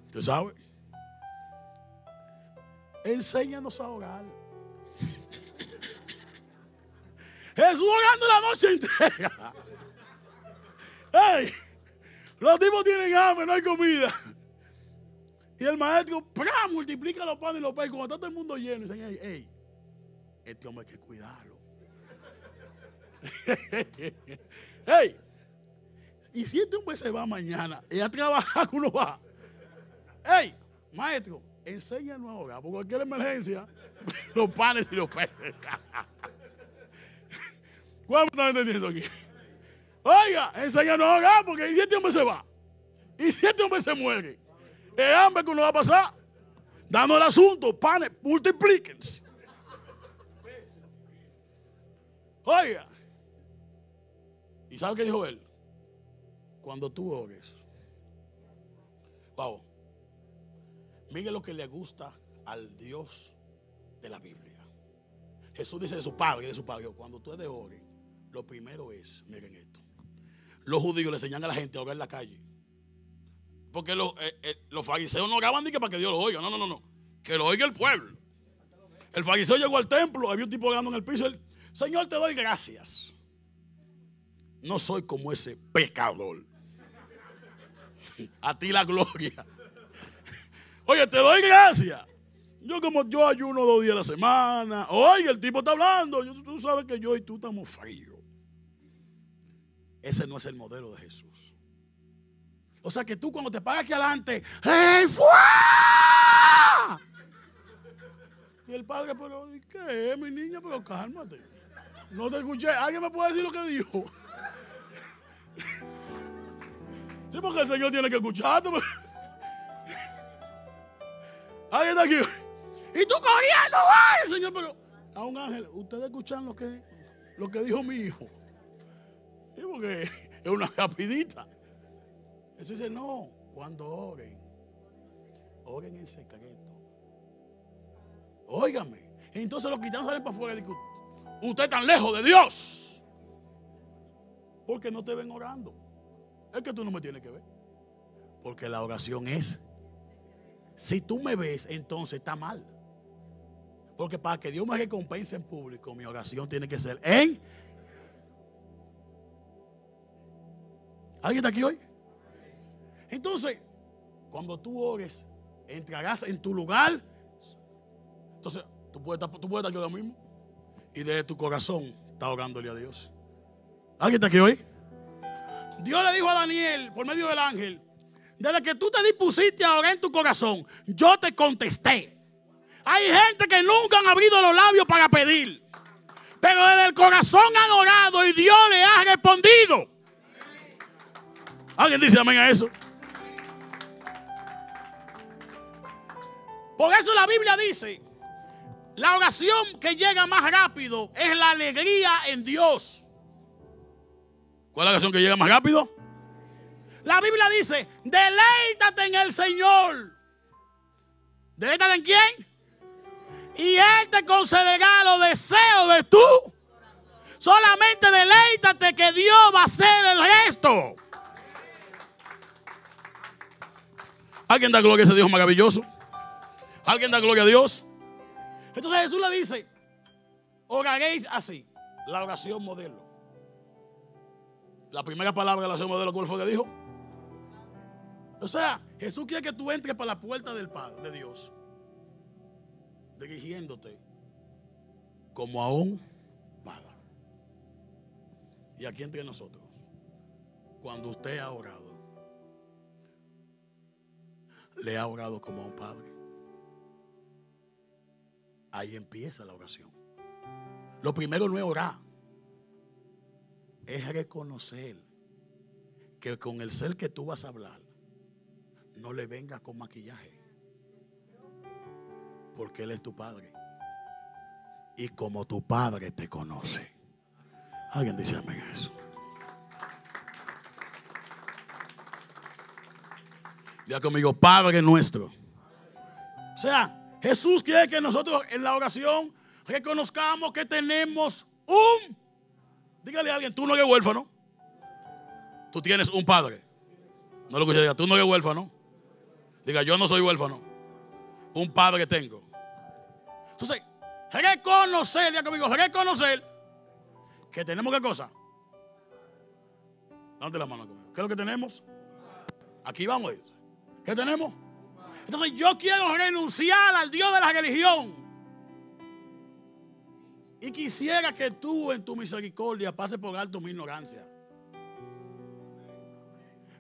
¿Usted sabe? Enséñanos a orar. Jesús orando la noche entera. Hey, los tipos tienen hambre, no hay comida. Y el maestro multiplica los panes y los peces. Cuando está todo el mundo lleno, y dicen, hey, este hombre hay que cuidarlo. Hey, y si este hombre se va mañana y a trabajar, uno va. Hey, maestro, enséñanos a orar. Por cualquier emergencia, los panes y los peces. ¿Cuál me están entendiendo aquí? Oiga, enséñanos a orar porque si este hombre se va y si este hombre se muere, el hambre que uno va a pasar, dando el asunto, panes, multiplíquense. Oiga, ¿y sabe qué dijo él? Cuando tú ores, wow, mire lo que le gusta al Dios de la Biblia. Jesús dice de su padre, cuando tú ores, lo primero es, miren esto, los judíos le enseñan a la gente a orar en la calle. Porque los fariseos no oraban ni que para que Dios lo oiga. No. Que lo oiga el pueblo. El fariseo llegó al templo, había un tipo orando en el piso. Él, Señor, te doy gracias. No soy como ese pecador. A ti la gloria. Oye, te doy gracias. Yo ayuno 2 días a la semana. Oye, el tipo está hablando. Tú sabes que yo y tú estamos fríos. Ese no es el modelo de Jesús. O sea que tú cuando te paras aquí adelante, ¡hey, fuá! Y el padre, pero ¿qué es, mi niña? Pero cálmate. No te escuché. ¿Alguien me puede decir lo que dijo? Sí, porque el Señor tiene que escucharte. Alguien está aquí. Y tú corriendo, ¡ay! El Señor, pero a un ángel, ustedes escuchan lo que dijo mi hijo. Sí, porque es una rapidita. Eso dice, no, cuando oren en secreto. Óigame. Entonces los cristianos salen para afuera y dicen, usted está tan lejos de Dios. Porque no te ven orando. Es que tú no me tienes que ver. Porque la oración es, si tú me ves, entonces está mal. Porque para que Dios me recompense en público, mi oración tiene que ser en. ¿Alguien está aquí hoy? Entonces, cuando tú ores, entrarás en tu lugar. Entonces, tú puedes estar aquí ahora mismo y desde tu corazón estás orándole a Dios. ¿Alguien está aquí hoy? Dios le dijo a Daniel por medio del ángel: desde que tú te dispusiste a orar en tu corazón, yo te contesté. Hay gente que nunca han abrido los labios para pedir, pero desde el corazón han orado y Dios le ha respondido. ¿Alguien dice amén a eso? Por eso la Biblia dice: la oración que llega más rápido es la alegría en Dios. ¿Cuál es la oración que llega más rápido? La Biblia dice: deleítate en el Señor. ¿Deleítate en quién? Y Él te concederá los deseos de tu. Solamente deleítate que Dios va a hacer el resto. ¿Alguien da gloria a ese Dios maravilloso? ¿Alguien da gloria a Dios? Entonces Jesús le dice: oraréis así. La oración modelo. La primera palabra de la oración modelo, ¿cuál fue que dijo? O sea, Jesús quiere que tú entres por la puerta del Padre, de Dios, dirigiéndote como a un Padre. Y aquí entre nosotros, cuando usted ha orado, le ha orado como a un Padre. Ahí empieza la oración. Lo primero no es orar, es reconocer que con el ser que tú vas a hablar, no le venga con maquillaje, porque Él es tu Padre, y como tu Padre te conoce. Alguien dice amén a eso. Diga conmigo: Padre nuestro. O sea, Jesús quiere que nosotros en la oración reconozcamos que tenemos un. Dígale a alguien: tú no eres huérfano, tú tienes un Padre. No lo que yo diga: tú no eres huérfano. Diga: yo no soy huérfano, un Padre tengo. Entonces, reconocer, diga conmigo, reconocer que tenemos ¿qué cosa? Date la mano conmigo. ¿Qué es lo que tenemos? Aquí vamos. ¿Qué tenemos? Entonces yo quiero renunciar al Dios de la religión. Y quisiera que tú en tu misericordia pases por alto mi ignorancia.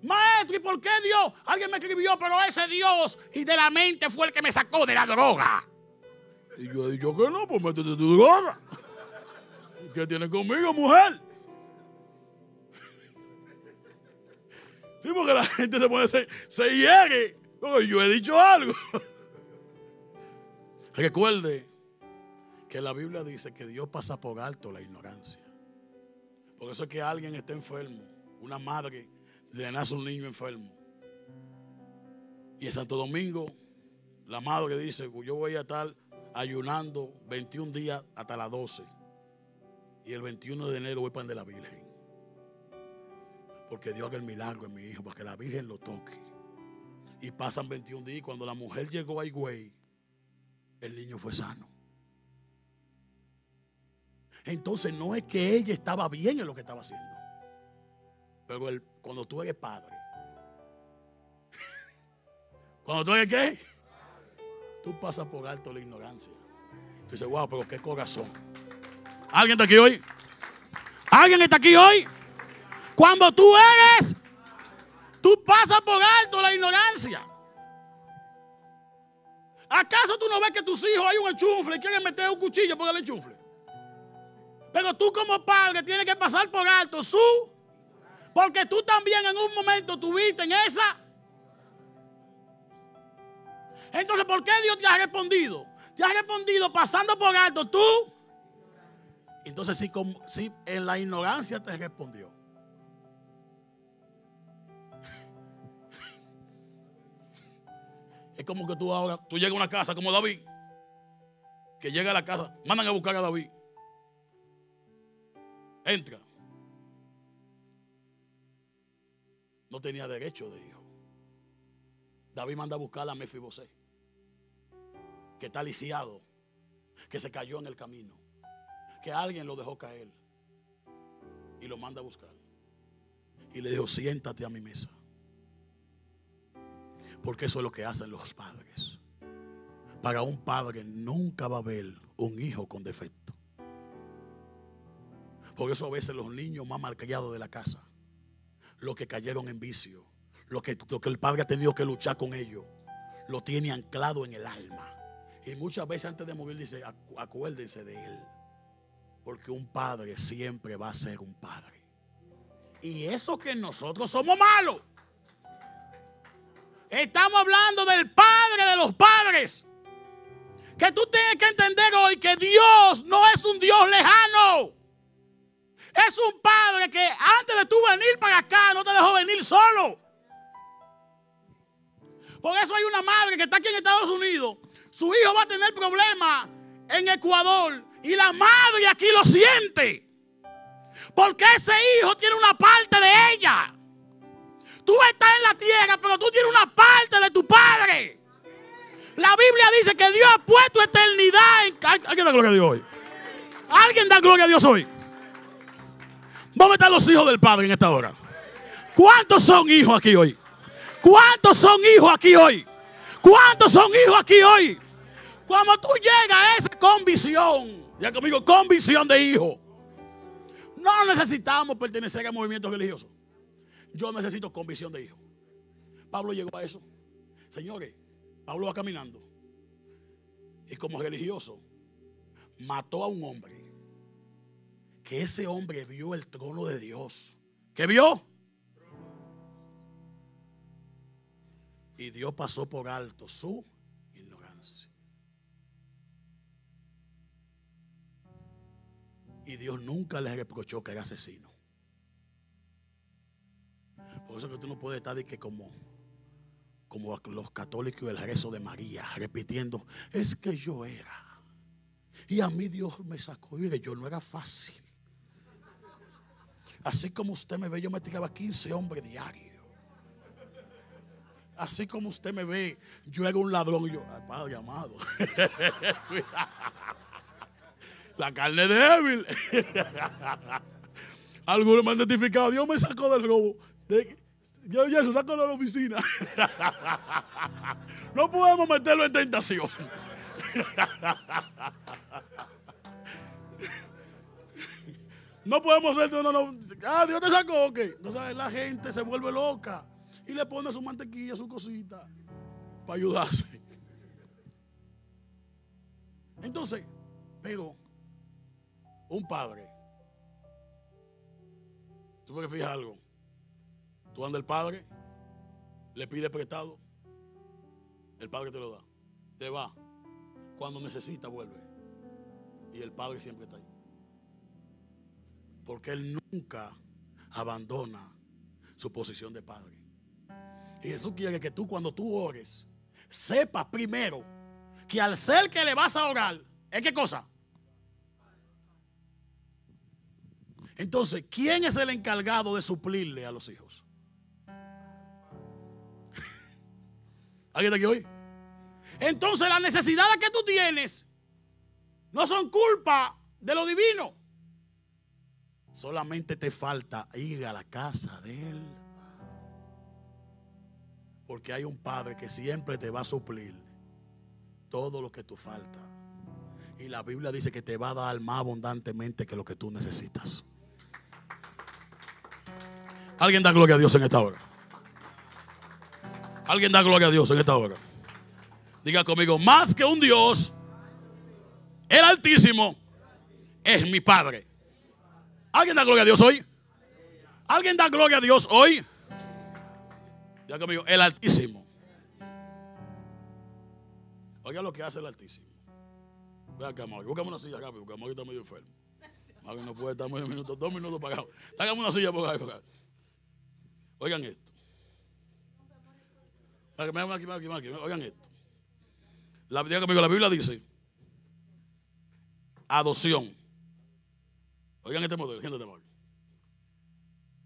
Maestro, ¿y por qué Dios? Alguien me escribió: pero ese Dios y de la mente fue el que me sacó de la droga. Y yo he dicho que no, pues métete tu droga. ¿Qué tienes conmigo, mujer? Sí, porque la gente se puede se hiere. Yo he dicho algo. Recuerde que la Biblia dice que Dios pasa por alto la ignorancia. Por eso es que alguien está enfermo, una madre le nace un niño enfermo, y en Santo Domingo la madre dice: yo voy a estar ayunando 21 días hasta las 12, y el 21 de enero voy para de la Virgen, porque Dios haga el milagro en mi hijo, para que la Virgen lo toque. Y pasan 21 días, y cuando la mujer llegó a Higüey, el niño fue sano. Entonces no es que ella estaba bien en lo que estaba haciendo, pero cuando tú eres padre, cuando tú eres ¿qué? Tú pasas por alto la ignorancia. Tú dices: wow, pero qué corazón. ¿Alguien está aquí hoy? ¿Alguien está aquí hoy? Cuando tú pasas por alto la ignorancia. ¿Acaso tú no ves que tus hijos hay un enchufle y quieren meter un cuchillo por el enchufle? Pero tú como padre tienes que pasar por alto porque tú también en un momento tuviste en esa. Entonces, ¿por qué Dios te ha respondido? Te ha respondido pasando por alto tú. Entonces, si en la ignorancia te respondió, es como que tú llegas a una casa como David, que llega a la casa, mandan a buscar a David, entra, no tenía derecho de hijo. David manda a buscar a Mefibosé, que está lisiado, que se cayó en el camino, que alguien lo dejó caer, y lo manda a buscar y le dijo: siéntate a mi mesa. Porque eso es lo que hacen los padres. Para un padre nunca va a haber un hijo con defecto. Por eso a veces los niños más malcriados de la casa los que cayeron en vicio, lo que el padre ha tenido que luchar con ellos, lo tiene anclado en el alma. Y muchas veces antes de morir dice, acuérdense de él, porque un padre siempre va a ser un padre. Y eso que nosotros somos malos. Estamos hablando del padre de los padres. Que tú tienes que entender hoy que Dios no es un Dios lejano. Es un padre que antes de tú venir para acá no te dejó venir solo. Por eso hay una madre que está aquí en Estados Unidos. Su hijo va a tener problemas en Ecuador y la madre aquí lo siente. Porque ese hijo tiene una parte de ella. Tú estás en la tierra, pero tú tienes una parte de tu padre. La Biblia dice que Dios ha puesto eternidad en... ¿Alguien da gloria a Dios hoy? ¿Alguien da gloria a Dios hoy? ¿Dónde están los hijos del Padre en esta hora? ¿Cuántos son hijos aquí hoy? ¿Cuántos son hijos aquí hoy? ¿Cuántos son hijos aquí hoy? Cuando tú llegas a esa convicción, ya conmigo, convicción de hijo, no necesitamos pertenecer a movimientos religiosos. Yo necesito convicción de hijo. Pablo llegó a eso. Señores, Pablo va caminando y como religioso mató a un hombre, que ese hombre vio el trono de Dios. ¿Qué vio? Y Dios pasó por alto su ignorancia. Y Dios nunca le reprochó que era asesino. Por eso que tú no puedes estar de que como los católicos del rezo de María, repitiendo, es que yo era. Y a mí Dios me sacó. Y yo no era fácil. Así como usted me ve, yo me tiraba 15 hombres diarios. Así como usted me ve, yo era un ladrón. Y yo, Padre amado, la carne débil. Algunos me han identificado. Dios me sacó del robo. Yo eso, sácalo de la oficina. No podemos meterlo en tentación. No podemos ser, no. Dios te sacó, ok. Entonces la gente se vuelve loca y le pone su mantequilla, su cosita para ayudarse. Entonces, pero un padre, tú ves que fijas algo. Tú andas al padre, le pides prestado, el padre te lo da, te va. Cuando necesita, vuelve. Y el padre siempre está ahí. Porque él nunca abandona su posición de padre. Y Jesús quiere que tú, cuando tú ores, sepas primero que al ser que le vas a orar, ¿es qué cosa? Entonces, ¿quién es el encargado de suplirle a los hijos? ¿Alguien de aquí hoy? Entonces las necesidades que tú tienes no son culpa de lo divino. Solamente te falta ir a la casa de él. Porque hay un padre que siempre te va a suplir todo lo que tú falta. Y la Biblia dice que te va a dar más abundantemente que lo que tú necesitas. ¿Alguien da gloria a Dios en esta hora? ¿Alguien da gloria a Dios en esta hora? Diga conmigo, más que un Dios, el Altísimo es mi Padre. ¿Alguien da gloria a Dios hoy? ¿Alguien da gloria a Dios hoy? Diga conmigo, el Altísimo. Oiga lo que hace el Altísimo. Ve acá, Mario, búscame una silla rápido, porque Mario está medio enfermo. Mario no puede estar medio minuto, 2 minutos pagados. Tráigame una silla por acá. Oigan esto. Oigan esto. La Biblia dice adopción. Oigan este modelo, gente de amor.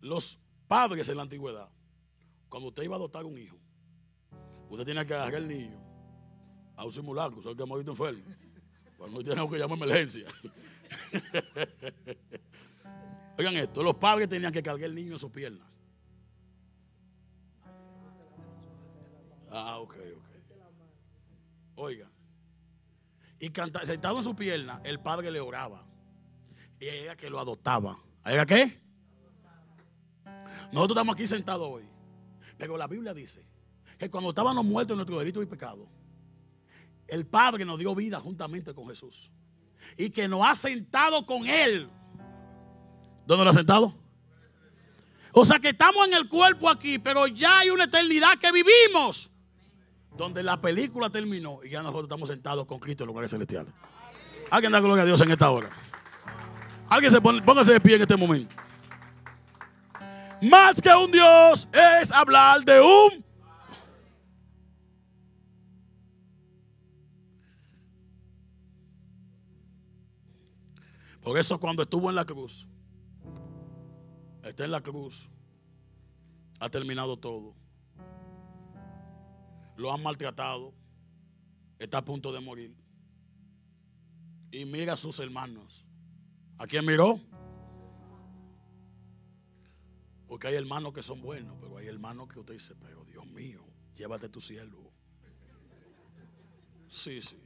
Los padres en la antigüedad, cuando usted iba a adoptar un hijo, usted tenía que agarrar al niño a un simulacro, solo que hemos visto enfermo. Cuando no tenemos que llamar a emergencia. Oigan esto, los padres tenían que cargar el niño en sus piernas. Ok. Oiga. Y sentado en su pierna, el padre le oraba. Y ella que lo adoptaba. ¿A ella qué? Nosotros estamos aquí sentados hoy. Pero la Biblia dice que cuando estábamos muertos en nuestros delitos y pecados, el Padre nos dio vida juntamente con Jesús. Y que nos ha sentado con Él. ¿Dónde lo ha sentado? O sea que estamos en el cuerpo aquí, pero ya hay una eternidad que vivimos, donde la película terminó y ya nosotros estamos sentados con Cristo en lugares celestiales. Alguien da gloria a Dios en esta hora. Alguien póngase de pie en este momento. Más que un Dios es hablar de un. Por eso cuando estuvo en la cruz, está en la cruz, ha terminado todo. Lo han maltratado, está a punto de morir. Y mira a sus hermanos. ¿A quién miró? Porque hay hermanos que son buenos, pero hay hermanos que usted dice, pero Dios mío, llévate tu siervo. Sí, sí.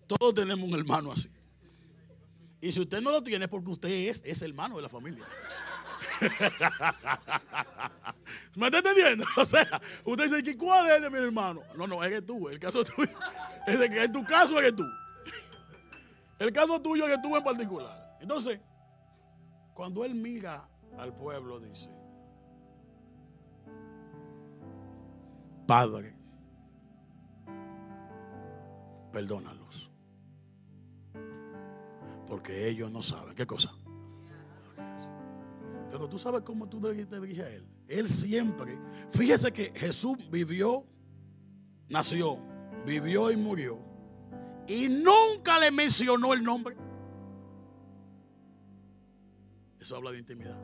Todos tenemos un hermano así. Y si usted no lo tiene es porque usted es hermano de la familia. ¿Me está entendiendo? O sea, usted dice, ¿cuál es de mi hermano? No, eres tú. El caso tuyo. En tu caso eres tú. El caso tuyo eres tú en particular. Entonces, cuando él mira al pueblo, dice, Padre, perdónalos, porque ellos no saben. ¿Qué cosa? Pero tú sabes cómo tú te diriges a Él. Él siempre, fíjese que Jesús vivió, nació, vivió y murió, y nunca le mencionó el nombre. Eso habla de intimidad.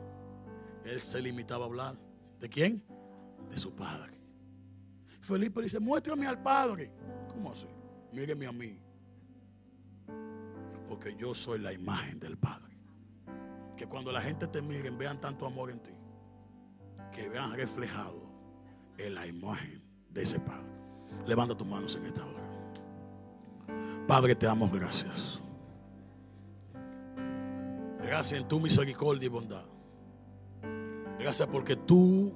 Él se limitaba a hablar. ¿De quién? De su Padre. Felipe dice, muéstrame al Padre. ¿Cómo así? Míreme a mí. Porque yo soy la imagen del Padre. Que cuando la gente te mire, vean tanto amor en ti, que vean reflejado en la imagen de ese Padre. Levanta tus manos en esta hora. Padre, te damos gracias. Gracias en tu misericordia y bondad. Gracias porque tú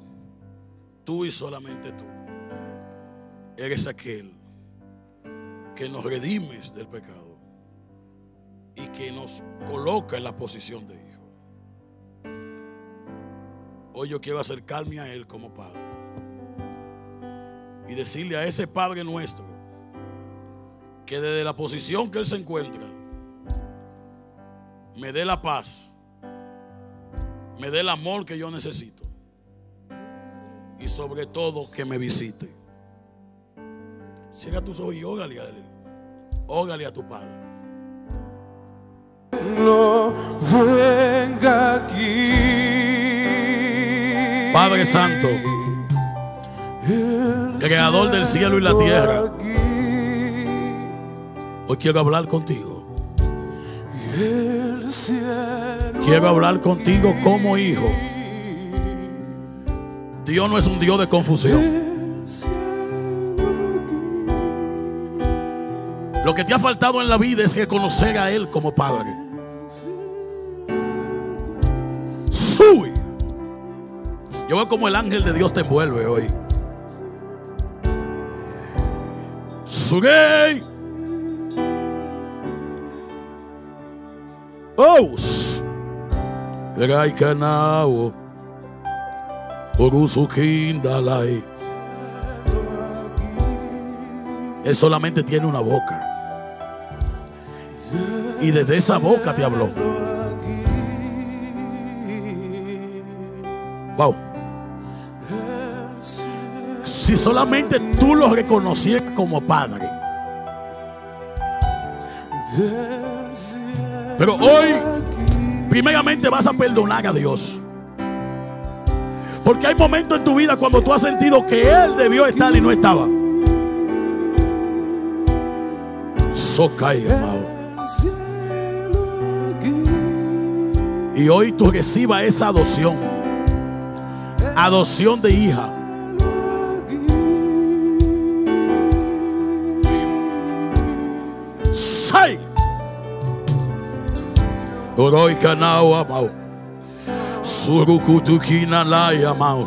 y solamente tú eres aquel que nos redimes del pecado y que nos coloca en la posición de hijo. Hoy yo quiero acercarme a Él como Padre y decirle a ese Padre nuestro que desde la posición que Él se encuentra me dé la paz, me dé el amor que yo necesito y sobre todo que me visite. Cierra tus ojos y órale a tu Padre. No venga aquí, Padre Santo, Creador del cielo y la tierra, hoy quiero hablar contigo. Quiero hablar contigo como hijo. Dios no es un Dios de confusión. Lo que te ha faltado en la vida es reconocer a Él como Padre. Sube. Yo veo como el ángel de Dios te envuelve hoy. Sube. Oh, Canao, Kindalai. Él solamente tiene una boca. Y desde esa boca te habló. Wow. Si solamente tú lo reconocieras como Padre. Pero hoy, primeramente vas a perdonar a Dios. Porque hay momentos en tu vida cuando tú has sentido que Él debió estar y no estaba. Y hoy tú recibas esa adopción. Adopción de hija. Surukutukina la yamao.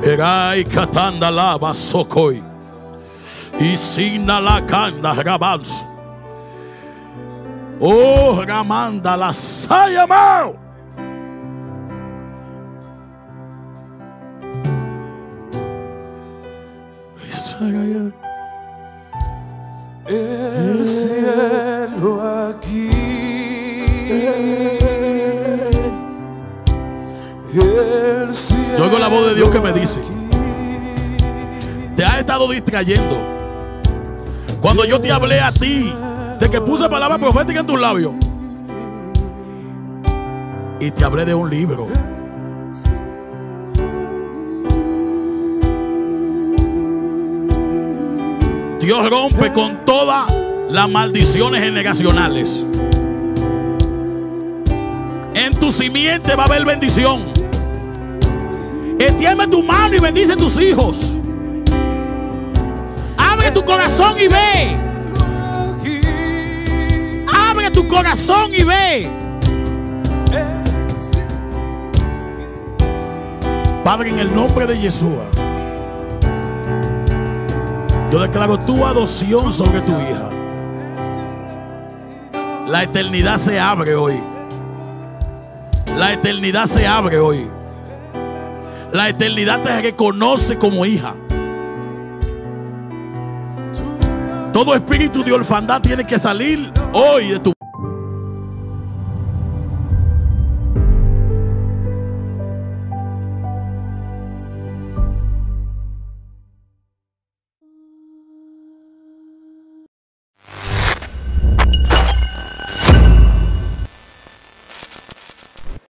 Erai katanda lava sokoi. Isina la kanda rabans. Oh, ramanda la sayamao. El cielo aquí. El cielo. Yo oigo la voz de Dios que me dice: te has estado distrayendo. Cuando yo te hablé a ti de que puse palabras proféticas en tus labios, y te hablé de un libro. Dios rompe con todas las maldiciones generacionales. En tu simiente va a haber bendición. Extiende tu mano y bendice a tus hijos. Abre tu corazón y ve. Abre tu corazón y ve. Padre, en el nombre de Yeshua, yo declaro tu adopción sobre tu hija. La eternidad se abre hoy. La eternidad se abre hoy. La eternidad te reconoce como hija. Todo espíritu de orfandad tiene que salir hoy de tu